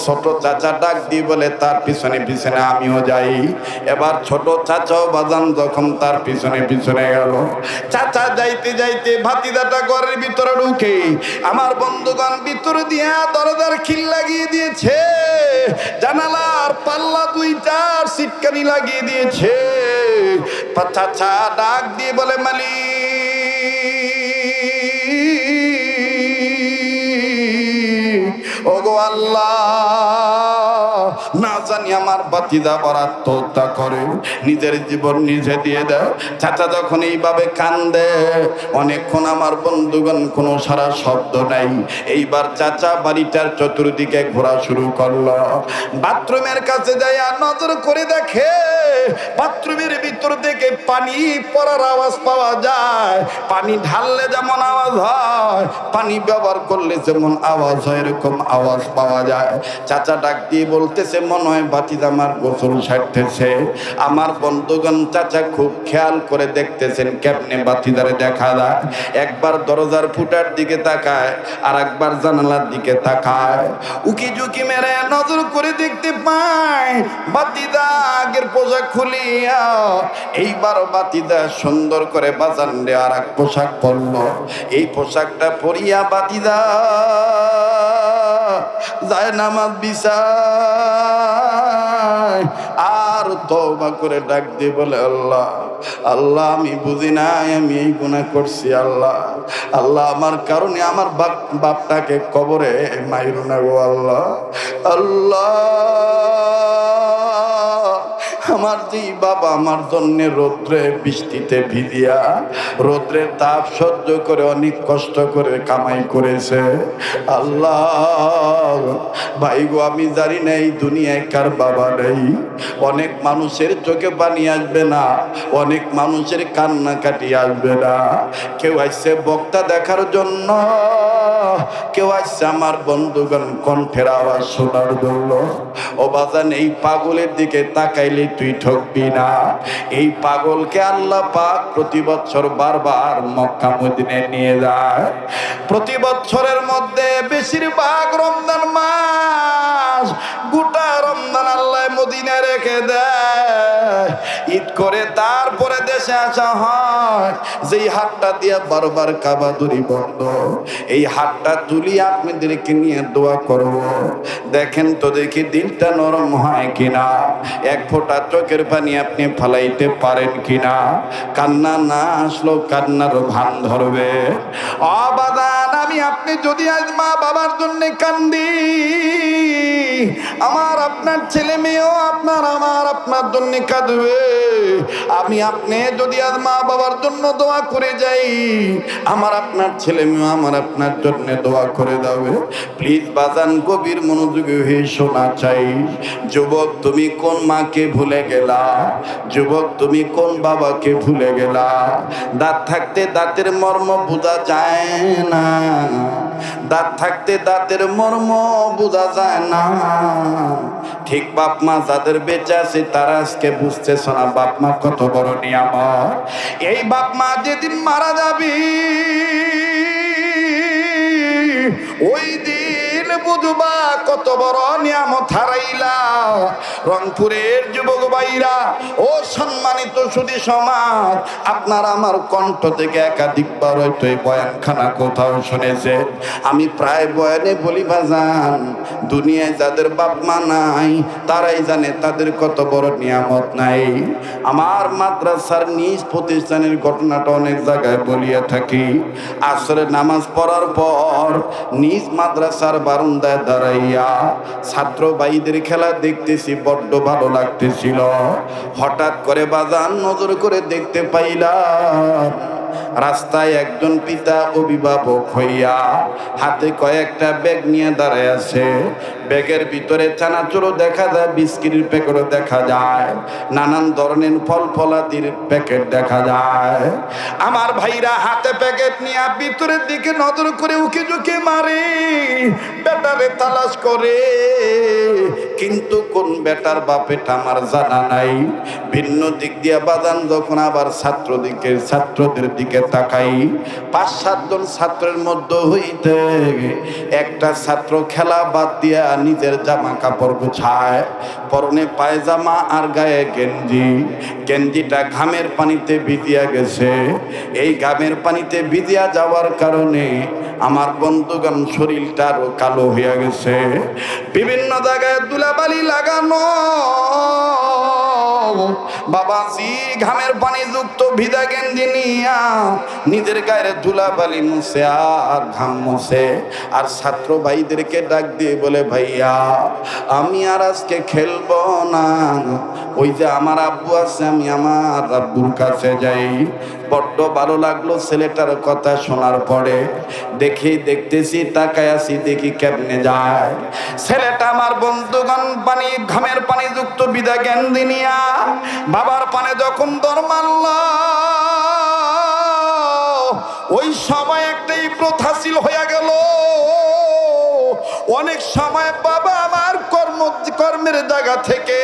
ছোট চাচা ডাক দিয়ে বলে তার পিছনে পিছনে আমিও যাই। এবার ছোট চাচাও বাজান যখন তার পিছনে পিছনে গেল, চাচা যাইতে যাইতে ভাতিজাটা ঘরের ভিতরে ঢুকে, আমার বন্ধুগণ ভিতরে দিয়া দরজার খিল লাগিয়ে দিয়েছে, জানালার পাল্লা দুইটার সিটকানি লাগিয়ে দিয়েছে। চাচা ডাক দিয়ে বলে, মালিক ওগো আল্লাহ, না জানি আমার ভাতিজা বড় আত্মহত্যা করে, নিজের জীবন নিজে দিয়ে দেয়। চাচা যখন এইভাবে কান্দে, অনেকক্ষণ আমার বন্ধুগণ কোনো সারা শব্দ নাই। এইবার চাচা বাড়িটার চতুর্দিকে ঘোরা শুরু করলো। বাথরুমের কাছে যায় আর নজর করে দেখে, বাথরুমের ভিতর থেকে পানি পড়ার আওয়াজ পাওয়া যায়। পানি ঢাললে যেমন আওয়াজ হয়, পানি ব্যবহার করলে যেমন আওয়াজ হয়, এরকম আওয়াজ পাওয়া যায়। চাচা ডাক দিয়ে বলতেছে, মনে হয় ভাতিজা আমার গোসল সারতেছে। আমার বন্ধুগণ, চাচা খুব খেয়াল করে দেখতেছেন কেমনে ভাতিজারে দেখা যায়। একবার দরজার ফুটার দিকে তাকায়, আর একবার জানালার দিকে তাকায়। উকি ঝুঁকি মেরে নজর করে দেখতে পায় ভাতিজা আগের পোশাক খুলিয়া এইবার ভাতিজা সুন্দর করে বাজান দিয়ে আর এক পোশাক পরলো। এই পোশাকটা পরিয়া ভাতিজা যায় নামাজ বিছায় আর তওবা করে ডাক দিয়ে বলে, আল্লাহ আল্লাহ, আমি বুঝি নাই আমি এই গুনাহ করছি। আল্লাহ আল্লাহ, আমার কারণে আমার বাপটাকে কবরে মাইরো না গো আল্লাহ। আল্লাহ, আমার যেই বাবা আমার জন্য রৌদ্রে বৃষ্টিতে ভিজিয়া রৌদ্রের তাপ সহ্য করে অনেক কষ্ট করে কামাই করেছে, আল্লাহ ভাই গো, আমি জানি না এই দুনিয়ায় কার বাবা নেই। অনেক মানুষের চোখে পানি আসবে না, অনেক মানুষের কান্নাকাটি আসবে না। কেউ আসছে বক্তা দেখার জন্য, কেউ আসছে আমার বন্ধুগণ কণ্ঠের আওয়াজ শোনার জন্য। ও বাজান, এই পাগলের দিকে তাকাইলে তুই ঠকবি না। এই পাগলকে আল্লাহ পাক প্রতি বছর বারবার মক্কা মদিনায় নিয়ে যায়। প্রতি বছরের মধ্যে বেশিরভাগ রমজান মাস, গোটা রমজান আল্লাহ মদিনায় রেখে দেয়। ঈদ করে তারপরে দেশে আসা হয়, যেই হাতটা দিয়ে বারবার কাবা দূরি বন্ধ, এই হাতটা তুলি আপনাদেরকে নিয়ে দোয়া করব। দেখেন তো দেখি দিলটা নরম হয় কিনা, এক ফোঁটা চোখের পানি আপনি ফালাইতে পারেন কিনা। কান্না না আসলো কান্নার ভান ধরবে। অবাদান আমি আপনি যদি আজ মা বাবার জন্য কান্দি, আমার আপনার ছেলে মেয়েও আপনার জন্য কাঁদবে। আমি আপনি যদি আজ মা বাবার জন্য দোয়া করে যাই, আমার আপনার ছেলে মেয়েও আপনার জন্য দোয়া করে যাবে। প্লিজ বাজান গভীর মনোযোগী হয়ে শোনা চাই। যুবক তুমি কোন মাকে ভুলে গেলা, যুবক তুমি কোন বাবাকে ভুলে গেলা। দাঁত থাকতে দাঁতের মর্ম বোঝা যায় না, দাঁত থাকতে দাঁতের মর্ম বোঝা যায় না। ঠিক বাপ মা যাদের বেঁচে আছে তারা আজকে বুঝতেছ না বাপ মা কত বড় নিয়ামত। এই বাপ মা যেদিন মারা যাবি ওই দিন বুঝবা কত বড় নিয়ামত হারাইলা। রংপুরের যুবক ভাইরা ও সম্মানিত সুধী সমাজ, আপনার আমার কণ্ঠ থেকে একাধিকবার হয়তো এই বয়ানখানা কোথাও শুনেছে। আমি প্রায় বয়ানে বলি বাজান, দুনিয়ায় যাদের বাপ মা নাই তারাই জানে তাদের কত বড় নিয়ামত নাই। আমার মাদ্রাসার নিজ প্রতিষ্ঠানের ঘটনাটা অনেক জায়গায় বলিয়া থাকি। আসরে নামাজ পড়ার পর নিজ মাদ্রাসার বারান্দায় দাঁড়াইয়া ছাত্র ভাইদের খেলা দেখতেছি, বড্ড ভালো লাগতেছিল। হঠাৎ করে বাজান নজর করে দেখতে পাইলাম রাস্তায় একজন পিতা অভিভাবক হইয়া হাতে কয়েকটা ব্যাগ নিয়ে দাঁড়ায় আছে। ব্যাগের ভিতরে চানাচুরও দেখা যায়, বিস্কিটের প্যাকেটও দেখা যায়, নানান ধরনের ফল ফলাদির প্যাকেট দেখা যায়। আমার ভাইরা হাতে প্যাকেট নিয়ে ভিতরের দিকে নজর করে উকি ঝুঁকে মারে, বেটারে তালাশ করে, কিন্তু কোন বেটার বাপেটা আমার জানা নাই। ভিন্ন দিক দিয়ে বাজান যখন আবার ছাত্রদের দিকে তাকাই, 5-7 জন ছাত্রের মধ্যে হইতে একটা ছাত্র খেলা বাদ দিয়া নিজের জামা কাপড় গুছায়, পরনে পায়জামা আর গায়ে গেঞ্জিটা ঘামের পানিতে ভিজিয়া গেছে। এই ঘামের পানিতে ভিজিয়া যাওয়ার কারণে আমার বন্ধুগণ শরীরটা আরো কালো হয়ে গেছে। বিভিন্ন জায়গায় ধুলাবালি লাগানো। বাবাজি ঘামের পানি যুক্ত ভিজা গেঞ্জি নিয়া নিজের গায়ের ধুলাবালি মুছে আর ঘাম মুছে, আর ছাত্র ভাইদেরকে ডাক দিয়ে বলে, ভাইয়া আমি আর আজকে খেলবো না, ওই যে আমার আব্বু আছে আমি আমার আব্বুর কাছে যাই। বড্ড ভালো লাগলো ছেলেটার কথা শোনার পরে। দেখতেছি তাকায় আছি, দেখি কেমনে যায় ছেলেটা। আমার বন্ধুগণ ঘামের পানি যুক্ত বিদা গেঞ্জি নিয়া বাবার পানে যখন দর মারল, ওই সময় একটাই প্রথাশীল হয়ে গেল। অনেক সময় বাবা আমার কর্মের জায়গা থেকে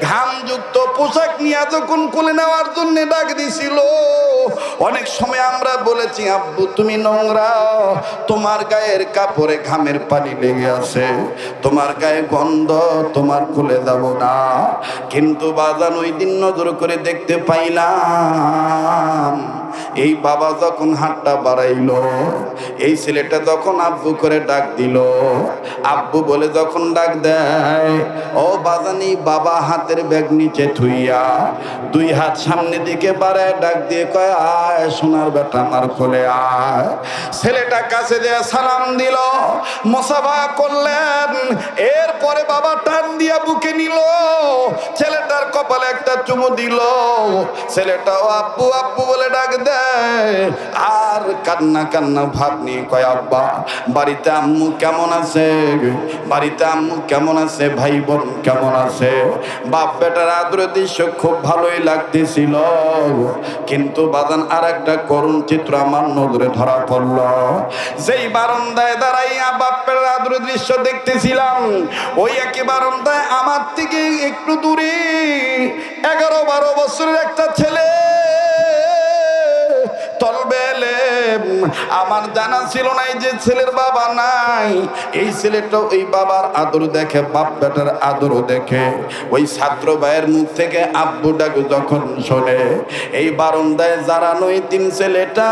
ঘামযুক্ত পোশাক নিয়ে যখন কোলে নেওয়ার জন্য ডাক দিছিল, অনেক সময় আমরা বলেছি, আব্বু তুমি নোংরা, তোমার গায়ের কাপড়ে ঘামের পানি লেগে আছে, তোমার গায়ে গন্ধ, তোমার কোলে যাব না। কিন্তু বাজান ওই দিন নজর করে দেখতে পাইলাম এই বাবা যখন হাতটা বাড়াইলো, এই ছেলেটা যখন আব্বু করে ডাক দিল, আব্বু বলে যখন ডাক দেয়, ও বাজানি বাবা হাতের ব্যাগ নিচে থুইয়া 2 হাত সামনে দিকে বাড়ায় ডাক দিয়ে কয়, আয় সোনার বেটা আমার কোলে আয়। ছেলেটা কাছে দিয়ে সালাম দিল, মুসাফা করলেন। এরপরে বাবা টান দিয়া বুকে নিল, ছেলেটার কপালে একটা চুমু দিল। ছেলেটাও আব্বু আব্বু বলে ডাক দেয়, আর কান্না ভাব নিয়ে কয়, আব্বা বাড়িতে আম্মু কেমন আছে, বাড়িতে আম্মু কেমন আছে, ভাই বোন কেমন আছে। বাপ বেটার আদরের দৃশ্য খুব ভালোই লাগতেছিল, কিন্তু বাজান আর একটা করুণ চিত্র আমার নজরে ধরা পড়ল। যেই বারান্দায় দাঁড়াইয়া বাপের আদরের দৃশ্য দেখতেছিলাম, ওই একই বারান্দায় আমার থেকে একটু দূরে 11-12 বছরের একটা ছেলে তলবেলে আমার জানা ছিল না এই যে ছেলের বাবা নাই, এই ছেলেটা ওই বাবার আদর দেখে, বাপ বেটার আদর দেখে। ওই ছাত্র ভাইয়ের মুখ থেকে আব্বু ডাক যখন শোনে, এই বারান্দায় জারানো তিন ছেলেটা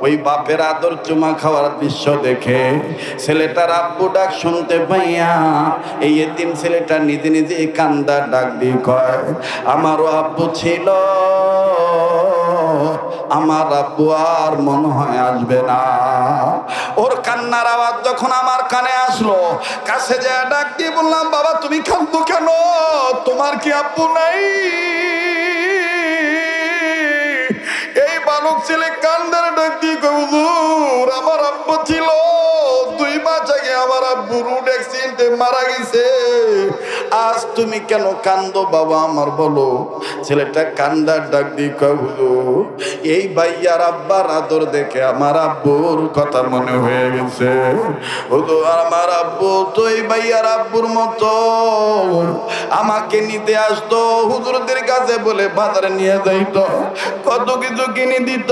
ওই বাপের আদর চুমা খাওয়ার দৃশ্য দেখে ছেলেটার আব্বু ডাক শুনতে পাইয়া এই এতিম ছেলেটা নিজে নিজে কান্দা ডাক দিয়ে কয়, আমারও আব্বু ছিল, আমার আব্বু আর মনে হয় আসবে না। ওর কান্নার আওয়াজ যখন আমার কানে আসলো, কাছে যায় ডাক দিয়ে বললাম, বাবা তুমি কাঁদো কেন? তোমার কি আব্বু নাই? এই বালক ছেলে কান্দার ডাক দিয়ে কয়, হুজুর আমার আব্বু ছিল, 2 মাস আগে আমার আব্বু রোড অ্যাক্সিডেন্টে মারা গেছে। আজ তুমি কেন কান্দো বাবা আমার, বলো। ছেলেটা কান্দার ডাক দিয়ে কয়, হুজুর এই ভাইয়ার আব্বার আদর দেখে আমার আব্বুর কথা মনে হয়ে গেছে। হুজুর আমার আব্বু তো এই ভাইয়ার আব্বুর মতো, আমাকে নিতে আসতো, হুজুরদের কাছে বলে বাজারে নিয়ে যাইতো, কত কিছু কিনে দিত।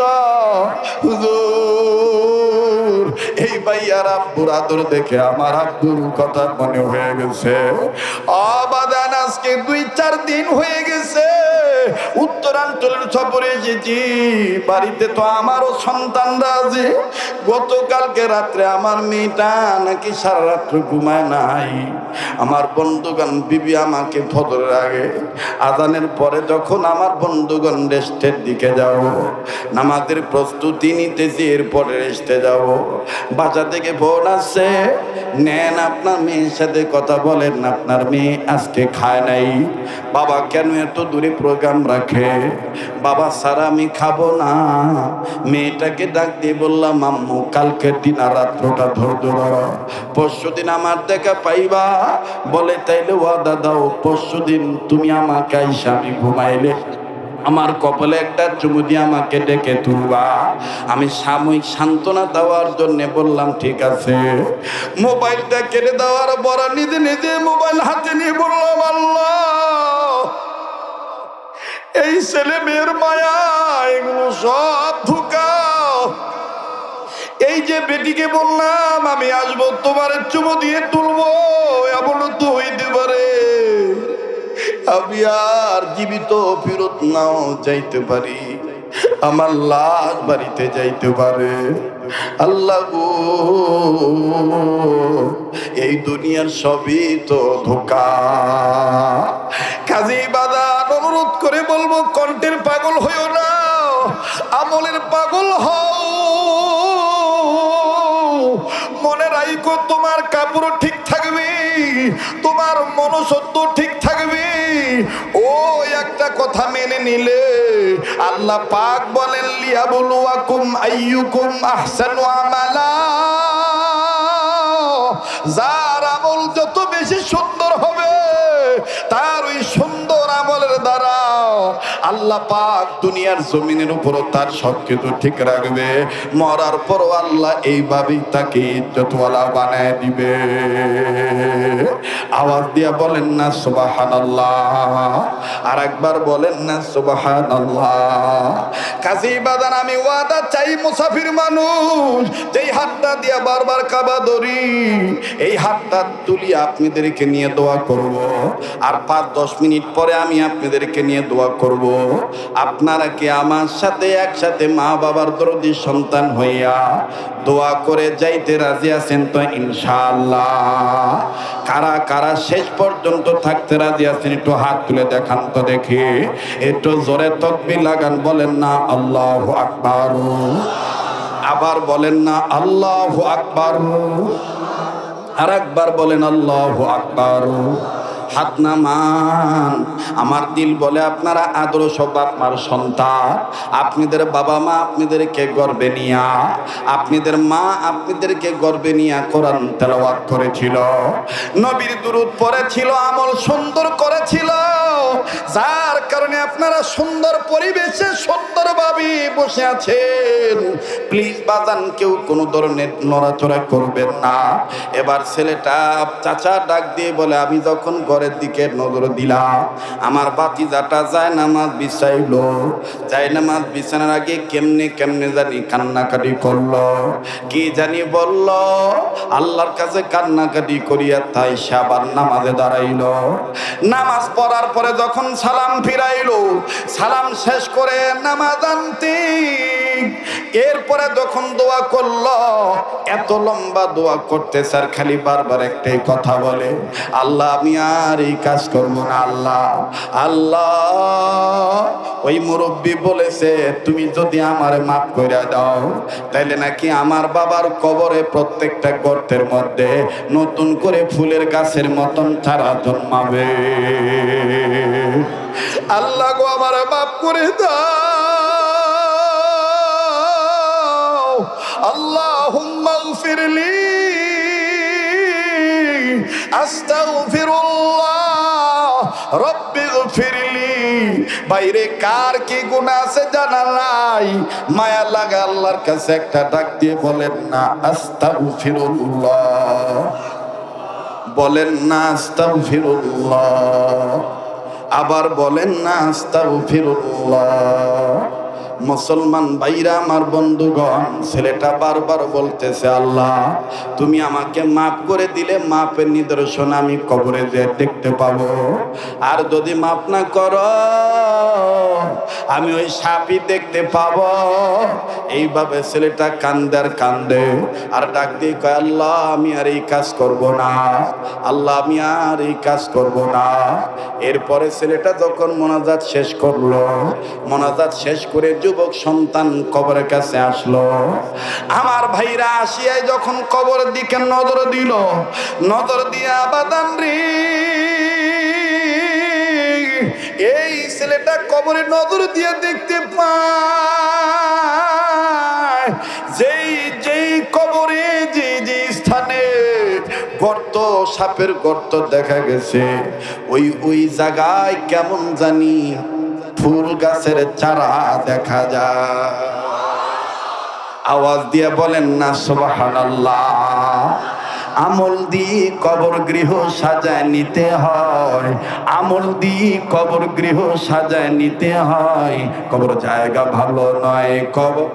হুজুর এই ভাইয়ার আব্বুর আদর দেখে আমার আব্বুর কথা মনে হয়ে গেছে। অবাদান আজকে 2-4 দিন হয়ে গেছে উত্তরাঞ্চলের সফরে এসেছি। বাড়িতে তো আমারও সন্তানরা আছে। গতকালকে রাত্রে আমার মেয়েটা নাকি সারা রাত্র ঘুমায় নাই। আমার বন্ধুগণ বিবি আমাকে ফজরের আগে আজানের পরে যখন আমার বন্ধুগণ রেস্টের দিকে যাব, নামাজের প্রস্তুতি নিতেছি, এরপরে রেস্টে যাব, বাসা থেকে ফোন আসছে, নেন আপনার মেয়ের সাথে কথা বলেন, আপনার মেয়ে আজকে খায় নাই। বাবা কেন এত দূরে প্রোগ্রাম রাখে? বাবা সারা আমি খাবো না। মেয়েটাকে ডাক দিয়ে বললাম, আম্মু কালকে দিন আর রাত্রটা ধৈর্য ধরো, পরশু দিন আমার দেখা পাইবা। বলে তাইলে ওয়াদা দাও, পরশু দিন তুমি আমাকে আইসা আমি ঘুমাইলে আমার কপালে একটা চুমু দিয়ে আমাকে ডেকে তুলবা। আমি সাময়িক সান্ত্বনা দেওয়ার জন্য বললাম ঠিক আছে। মোবাইলটা কেটে দেওয়ার পর নিজে নিজে মোবাইল হাতে নিয়ে বললাম, আল্লাহ এই ছেলে মেয়ের মায়া এগুলো সব ধোঁকা। এই যে বেটিকে বললাম আমি আসবো তোমার চুমু দিয়ে তুলবো, এমনও তো হইতে পারে আমি আর জীবিত ফেরত নাও যাইতে পারি, আমার লাশ বাড়িতে যাইতে পারে। আল্লাহ গো এই দুনিয়ার সবই তো ধোঁকা। কাজী বাজার অনুরোধ করে বলবো, কণ্ঠের পাগল হইও না, আমলের পাগল হও। মনে রাখো তোমার কাপড় ঠিক থাকবে, তোমার মনুষ্যত্ব ঠিক থাকবে। ও একটা কথা মেনে নিলে আল্লাহ পাক বলেন, লিয়াবলুয়াকুম আইয়ুকুম আহসানু আমালা। যার আমল যত বেশি সুন্দর হবে, তার ওই সুন্দর আমলের দ্বারা আল্লাহ পাক দুনিয়ার জমিনের উপরও তার সবকিছু ঠিক রাখবে। মরার পরও আল্লাহ এইভাবেই তাকে ইজ্জতওয়ালা বানায় দিবে। আওয়াজ দিয়া বলেন না সুবহানাল্লাহ, আর একবার বলেন না সুবহানাল্লাহ। কাজী বাদান আমি ওয়াদা চাই, মুসাফির মানুষ যেই হাতটা দিয়া বারবার কাবা ধরি, এই হাতটা তুলি আপনাদেরকে নিয়ে দোয়া করব। আর 5-10 মিনিট পরে আমি আপনাদেরকে নিয়ে দোয়া করব। আপনারা কি আমার সাথে একসাথে মা বাবার দরদি সন্তান হইয়া দোয়া করে যাইতে রাজি আছেন তো ইনশাআল্লাহ? কারা কারা শেষ পর্যন্ত থাকতে রাজি আছেন একটু হাত তুলে দেখান তো দেখি, একটু জোরে তাকবীর লাগান, বলেন না আল্লাহু আকবার। আবার বলেন না আল্লাহু আকবার। আর একবার বলেন আল্লাহু আকবার। হাত নামান। আমার দিল বলে আপনারা আদর্শ বাপমার সন্তান, আপনাদের বাবা মা আপনাদেরকে গর্বে নিয়া, আপনাদের মা আপনাদেরকে গর্বে নিয়া কোরআন তেলাওয়াত করেছিল, নবীর দুরূদ পড়েছিল, আমল সুন্দর করেছিল, যার কারণে আপনারা সুন্দর পরিবেশে সুন্দরভাবে বসে আছেন। প্লিজ বাজান কেউ কোনো ধরনের নড়াচড়া করবেন না। এবার ছেলেটা চাচা ডাক দিয়ে বলে, আমি যখন ঘরে কবরের দিকে নজর দিলাম। আমার ভাতিজাটা যায় নামাজ বিছাইলো, যায় নামাজ বিছানোর আগে কেমনে কেমনে জানি কান্নাকাটি করলো, কি জানি বলল, আল্লাহর কাছে কান্নাকাটি করিয়া তাই সে আবার নামাজে দাঁড়াইলো। নামাজ পড়ার পরে যখন সালাম ফিরাইলো, সালাম শেষ করে নামাজ আনতে এরপরে যখন দোয়া করলো, এত লম্বা দোয়া করতে স্যার খালি বারবার একটাই কথা বলে, আল্লাহ আমি আর এই কাজ করবো না। আল্লাহ আল্লাহ ওই মুরব্বী বলেছে তুমি যদি আমারে মাফ করে দাও তাইলে নাকি আমার বাবার কবরে প্রত্যেকটা গর্তের মধ্যে নতুন করে ফুলের গাছের মতন চারা জন্মাবে। আল্লাহ গো আমারে মাফ করে দাও, আল্লাহুম্মা গফিরলি আস্তাগফিরুল্লাহ রব্বি গফিরলি। বাইরে কার কি গুনাহ আছে জানা নাই, মায়া লাগা আল্লাহর কাছে একটা ডাক দিয়ে বলেন না আস্তাগফিরুল্লাহ, বলেন না আস্তাগফিরুল্লাহ, আবার বলেন না আস্তাগফিরুল্লাহ। মুসলমান ভাইরা আমার বন্ধুগণ, ছেলেটা বারবার বলতেছে আল্লাহ তুমি আমাকে মাফ করে দিলে মাফের নিদর্শন আমি কবরে যেয়ে দেখতে পাবো, আর যদি মাফ না করো আমি ওই সাপই দেখতে পাবো। এইভাবে ছেলেটা কান্দে আর কান্দে আর ডাক দিয়ে কয় আল্লাহ আমি আর এই কাজ করব না, আল্লাহ আমি আর এই কাজ করব না। এরপরে ছেলেটা যখন মোনাজাত শেষ করলো, মোনাজাত শেষ করে যুবক সন্তান কবরের কাছে আসলো। আমার ভাইরা আসিয়াই যখন কবরের দিকে নজর দিল, নজর দিয়া বাদান রে এই ছেলেটা কবরে নজর দিয়ে দেখতে পায় যেই যেই কবরে যে যে স্থানে গর্ত, সাপের গর্ত দেখা গেছে, ওই ওই জায়গায় কেমন জানি ফুল গাছের চারা দেখা যায়। আওয়াজ দিয়ে বলেন না সুবহানাল্লাহ। আমল দিয়ে কবর গৃহ সাজায় নিতে হয়, আমল দিয়ে কবর গৃহ সাজায় নিতে হয়। কবর জায়গা ভালো নয়, কবর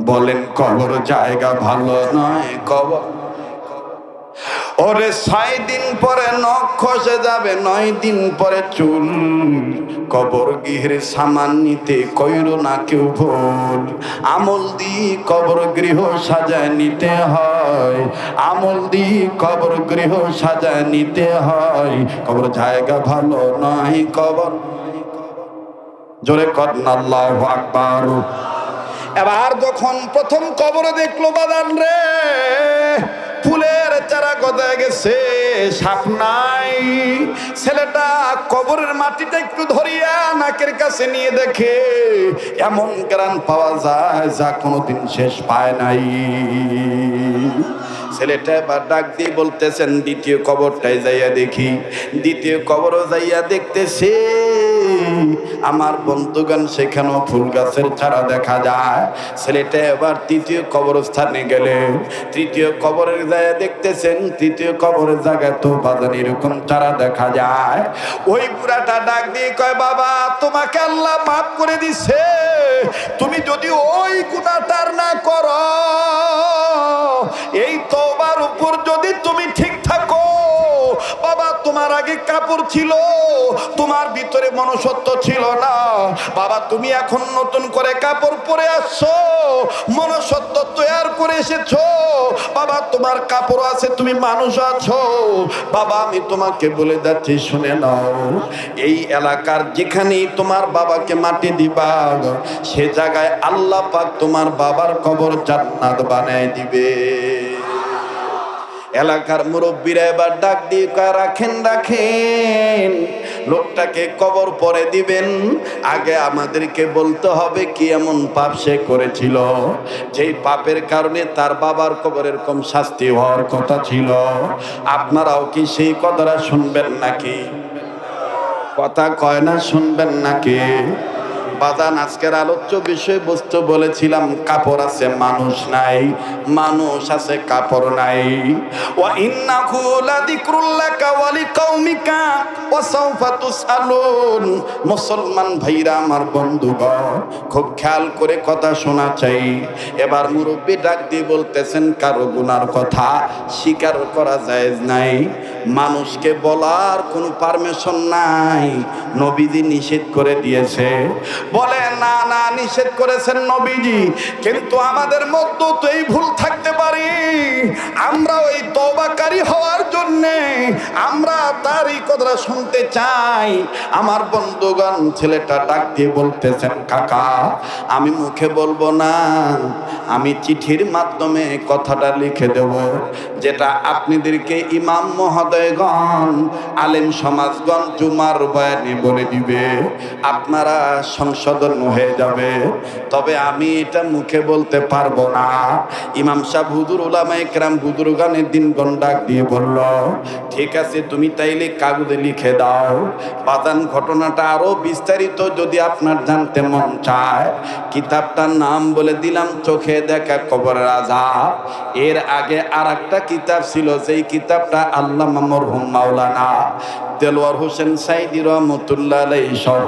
বলেন কবর জায়গা ভালো নয়। কবর ওরে 6 দিন পরে নখ খসে যাবে, 9 দিন পরে চুল। কবর গৃহের সামান নিতে কইরো না কেউ ভুল। আমল দিয়ে কবর গৃহ সাজায় নিতে হয়, আমল দিয়ে কবর গৃহ সাজায় নিতে হয়। কবর জায়গা ভালো নয়, কবর জোরে করেন আল্লাহু আকবার। এবার যখন প্রথম কবরে দেখলো বাদান রে ফুলের চারা গজায় গেছে, সাপ নাই। ছেলেটা কবরের মাটিটা একটু ধরিয়া নাকের কাছে নিয়ে দেখে এমন গ্রান পাওয়া যায় যা কোনোদিন শেষ পায় নাই। ছেলেটা এবার ডাক দিয়ে বলতেছেন দ্বিতীয় কবরটায় যাইয়া দেখি। দ্বিতীয় কবরও যাইয়া দেখতেছে আমার বন্ধুগান সেখানেও ফুল গাছের চারা দেখা যায়। ছেলেটা এবার তৃতীয় কবরস্থানে গেলে তৃতীয় কবরের জায়গা দেখতেছেন, তৃতীয় কবরের জায়গায় তো বাজান এরকম চারা দেখা যায়। ওই বুড়াটা ডাক দিয়ে কয় বাবা তোমাকে আল্লাহ মাফ করে দিছে, তুমি যদি ওই গুনাহটার না করো, এই তওবার উপর যদি তুমি ঠিক থাকো, বাবা তোমার আগে কাপড় ছিল, তোমার ভিতরে মনুষ্যত্ব ছিল না, বাবা তুমি এখন নতুন করে কাপড় পরে আসছো, মনুষ্যত্ব তৈরি করে এসেছো, বাবা তোমার কাপড় আছে, তুমি মানুষ আছো। বাবা আমি তোমাকে বলে যাচ্ছি শুনে নাও, এই এলাকার যেখানেই তোমার বাবাকে মাটি দিবা সে জায়গায় আল্লাহ পাক তোমার বাবার কবর জান্নাত বানায় দিবে। এলাকার মুরব্বীরা এবার ডাক দিয়ে কয় রাখেন রাখেন, লোকটাকে কবর পরে দিবেন, আগে আমাদেরকে বলতে হবে কি এমন পাপ সে করেছিল যেই পাপের কারণে তার বাবার কবরের কম শাস্তি হওয়ার কথা ছিল। আপনারাও কি সেই কথাটা শুনবেন নাকি? কথা কয় না, শুনবেন নাকি? বাজান আজকের আলোচ্য বিষয়বস্তু বলেছিলাম কাপড় আছে মানুষ নাই, মানুষ আছে কাপড় নাই। ওয়া ইন্নাহু লাযিকরুল্লাকা ওয়া লিকাউমিকা ওয়া সাওফা তুসআলুন। মুসলমান ভাইরা আমার বন্ধুগণ, খুব খেয়াল করে কথা শোনা চাই। এবার মুরব্বী ডাক দিয়ে বলতেছেন কারো গুনার কথা স্বীকার করা জায়েজ নাই, মানুষকে বলার কোনো পারমিশন নাই, নবীজি নিষেধ করে দিয়েছে। বলে না না, নিষেধ করেছেন নবীজি, কিন্তু আমাদের মধ্যে তো এই ভুল থাকতে পারে, আমরা ওই তওবাকারী হওয়ার জন্যে আমরা তারই কথা শুনতে চাই। আমার বন্ধুগণ, ছেলেটা ডাক দিয়ে বলতেছেন কাকা আমি মুখে বলবো না, আমি চিঠির মাধ্যমে কথাটা লিখে দেব, যেটা আপনাদেরকে ইমাম মহোদয়গণ আলেম সমাজগণ জুমার বয়ানে বলে দিবে, আপনারা সংশোধন হয়ে যাবে। তবে আমি এটা মুখে বলতে পারবো না। ইমাম সাহেব হুজুর উলামায়ে কেরাম বুজুর্গানের দিনগণ ডাক দিয়ে বলল ঠিক আছে তুমি তাইলে কাগজে লিখে দাও। বাদান ঘটনাটা আরো বিস্তারিত যদি আপনার জানতে মন চায়, কিতাবটার নাম বলে দিলাম চোখে দেখা কবরের আযাব। এর আগে আর একটা কিতাব ছিল, সেই কিতাবটা আল্লামা মরহুম মাওলানা দেলোয়ার হোসেন সাইদি রহমতুল্লাহ আলাইহি সহ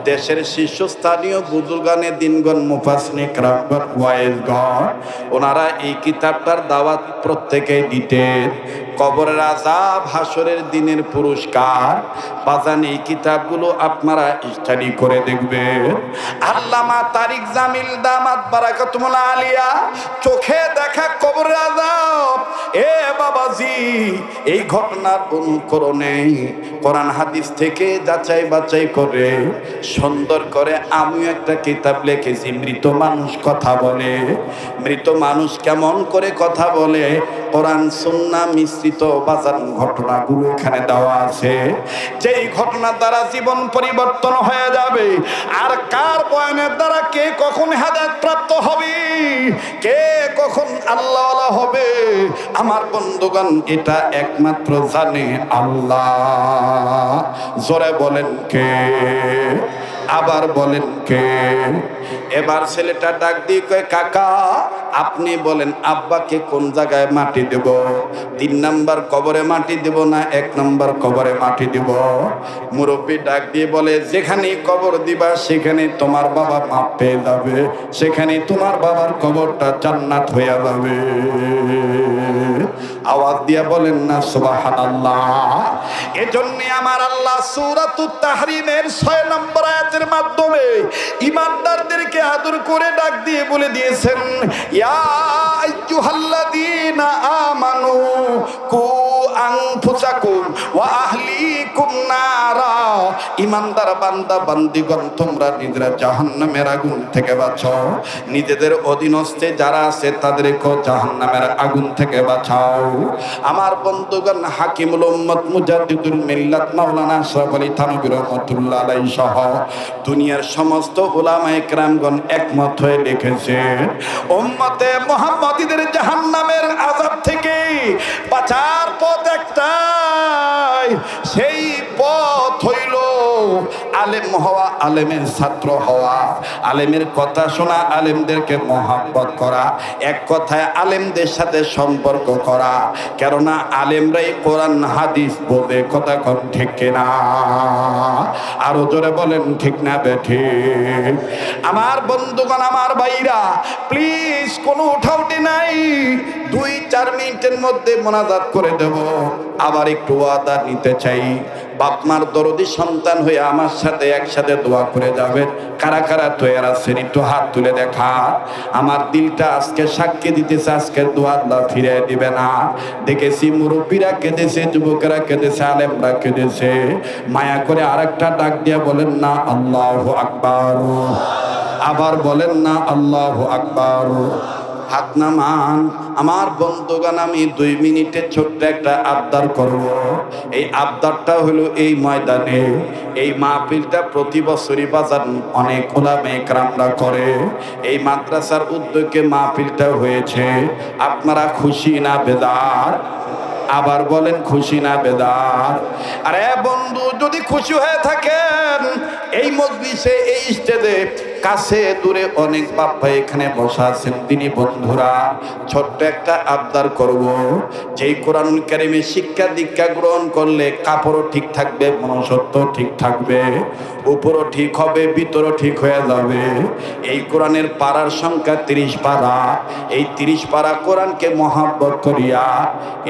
দেশের শীর্ষস্থানীয় বুজুর্গানের দিনগণ মুফাসসিরিন কিরামগণ ওয়াইজগণ ওনারা এই কিতাবটার দাওয়াত প্রত্যেকেই দিতেন। কবরের আযাব, হাসরের দিনের পুরস্কার। বাজান এই কিতাবগুলো আপনারা স্টাডি করে দেখবেন। আল্লামা তারিক জামিল দামাত বারাকাতুল আলিয়া চোখে দেখা কবরের আযাব। এ বাবাজি, এই ঘটনার অনুকরণে কোরআন হাদিস থেকে যাচাই বাছাই করে সুন্দর করে আমিও একটা কিতাব লিখেছি, মৃত মানুষ কথা বলে। মৃত মানুষ কেমন করে কথা বলে, কোরআন সুন্নাহ মিশ্রিত বাজার ঘটনাগুলো এখানে দেওয়া আছে। যেই ঘটনার দ্বারা জীবন পরিবর্তন হয়ে যাবে, আর কার বয়ানের দ্বারা কে কখন হেদায়েত প্রাপ্ত হবে, কে কখন আল্লাহওয়ালা হবে, আমার বন্ধুগণ এটা একমাত্র জানে আল্লাহ। জোরে বলেন কে, আবার বলেন কে। এবার ছেলেটা ডাক দিয়ে কয় কাকা আপনি বলেন আব্বাকে কোন জায়গায় মাটি দেব, 3 নাম্বার কবরে মাটি দেব না 1 নাম্বার কবরে মাটি দেব? মুরব্বী ডাক দিয়ে বলে যেখানে কবর দিবা সেখানে তোমার বাবা মাপ পেয়ে যাবে, সেখানে তোমার বাবার কবরটা জান্নাত হয়ে যাবে। আওয়াজ দিয়া বলেন না সুবহানাল্লাহ। এজন্য আমার আল্লাহ সূরাতুত তাহরিমের 6 নম্বর আয়াতের মাধ্যমে ঈমানদারদেরকে আদর করে ডাক দিয়ে বলে দিয়েছেন ইয়া আইয়ুহাল্লাযীনা আমানু কু আনফুসাকুম ওয়া আহলিকুম নারা। ঈমানদার বান্দা বান্দিগণ তোমরা নিজেরা জাহান্নামের আগুন থেকে বাঁচাও, নিজেদের অধীনস্থে যারা আছে তাদেরকেও জাহান্নামের আগুন থেকে বাঁচাও। আমার বন্ধুগণ, হাকিমুল উম্মত মুজাদ্দিদুল মিল্লাত মাওলানা আশরাফ আলী থানভী রাহমাতুল্লাহ আলাইহি সহ দুনিয়ার সমস্ত উলামায়ে কেরামগণ একমত হয়ে লিখেছে উম্মতে মুহাম্মাদীদের জাহান্নামের আযাব থেকে বাঁচার পথ একটাই, সেই পথ হইল আলেম হওয়া, আলেমের ছাত্র হওয়া, আলেমের কথা শোনা, আলেমদেরকে মহব্বত করা, এক কথায় আলেমদের সাথে সম্পর্ক করা। কেননা আলেমরাই কোরআন হাদিস বোঝে, কথা কোন ঠিক কিনা? আরো জোরে বলেন ঠিক না বেঠিক? আমার বন্ধুগণ, আমার ভাইরা, প্লিজ কোনো উঠাউটি নাই, 2-4 মিনিটের মধ্যে মোনাজাত করে দেব। আবার একটু ওয়াদা নিতে চাই, বাপমার দরদি সন্তান হয়ে আমার সাথে একসাথে দোয়া করে যাবেন। কারা কারা তৈরি আছেন একটু হাত তুলে দেখা। আমার দিলটা আজকে সাক্ষী দিতেছে, আজকের দোয়া আল্লাহ ফিরে দিবে না। দেখেছি মুরব্বীরা কেঁদেছে, যুবকেরা কেঁদেছে, আলেমরা কেঁদেছে। মায়া করে আরেকটা ডাক দিয়া বলেন না আল্লাহু আকবার, আবার বলেন না আল্লাহু আকবার। হাত নামান। আমার বন্ধুগণ, আমি 2 মিনিটে ছোট্ট একটা আবদার করব। এই আবদারটা হলো এই ময়দানে এই মাহফিলটা প্রতি বছরই বাজার অনেক ওলামায়ে কেরামরা করে। এই মাদ্রাসার উদ্যোগে মাহফিলটা হয়েছে, আপনারা খুশি না বেজার? আবার বলেন খুশি না বেদার? আরে বন্ধু, যদি খুশি হয়ে থাকেন, এই মজলিসে, এই স্টেজে, কাছে দূরে অনেক বাপ ভাই এখানে বসা আছেন, তিনি বন্ধুরা, ছোট্ট একটা আবদার করব, যেই কোরআনুল কারীমের শিক্ষা দীক্ষা গ্রহণ করলে কাপড়ও ঠিক থাকবে, মনুষ্যত্ব ঠিক থাকবে, উপরও ঠিক হবে, ভিতরও ঠিক হয়ে যাবে। এই কোরআনের পারার সংখ্যা 30 পারা। এই 30 পারা কোরআনকে মহাব্বত করিয়া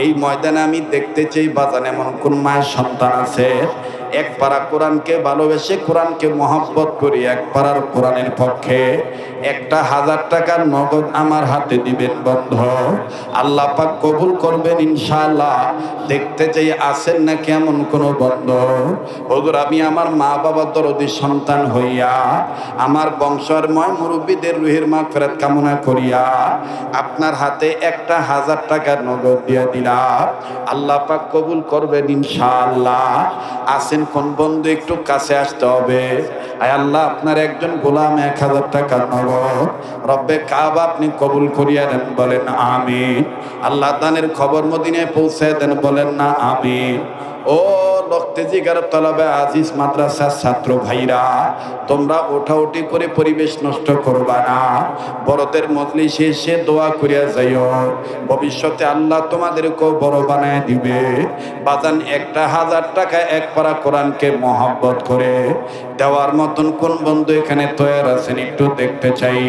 এই ময়দানে আমি দেখতে চাই, বাজান এমন কোন মায়ের সন্তান আছে এক পারা কোরআনকে ভালোবেসে, কোরআনকে মহাব্বত করি, এক পারার কোরআনের পক্ষে 1000 টাকার নগদ আমার হাতে দিবেন বন্ধ। আল্লাহ পাক কবুল করবেন ইনশাআল্লাহ। দেখতে চাই আছেন না কেমন কোন বন্ধ? হুজুর, আমি আমার মা বাবা দরদি সন্তান হইয়া, আমার বংশের ময় মুরব্বীদের রুহের মাগফিরাত কামনা করিয়া আপনার হাতে 1000 টাকার নগদ দিয়ে দিলাম। আল্লাহ পাক কবুল করবেন ইনশাআল্লাহ। আছেন কোন বন্ধু? একটু কাছে আসতে হবে। আয় আল্লাহ, আপনার একজন গোলাম 1000 টাকার নগদ রব্বে কাবা আপনি কবুল করিয়া দেন, বলেন আমিন। আল্লাহ দানের খবর মদিনায় পৌঁছে দেন, বলেন না আমিন। ও রক্তে জিগার তলবে আজিজ মাদ্রাসার ছাত্র ভাইরা, তোমরা ওঠাউঠি করে পরিবেশ নষ্ট করবা না। বড়দের মজলিসে এসে দোয়া করিয়া যাইও, ভবিষ্যতে আল্লাহ তোমাদেরকেও বড় বানায় দিবে। বাজান 1000 টাকা এক পারা কোরআনকে মহব্বত করে দেওয়ার মতন কোন বন্ধু এখানে তৈরি আছেন? একটু দেখতে চাই।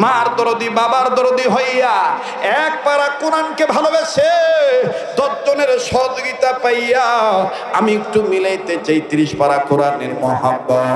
মার দরদি, বাবার দরদি হইয়া এক পারা কোরআনকে ভালোবেসে 10 জনের সহযোগিতা পাইয়া আমি একটু মিলাইতে চাই 30 পারা কোরআনের মহব্বত।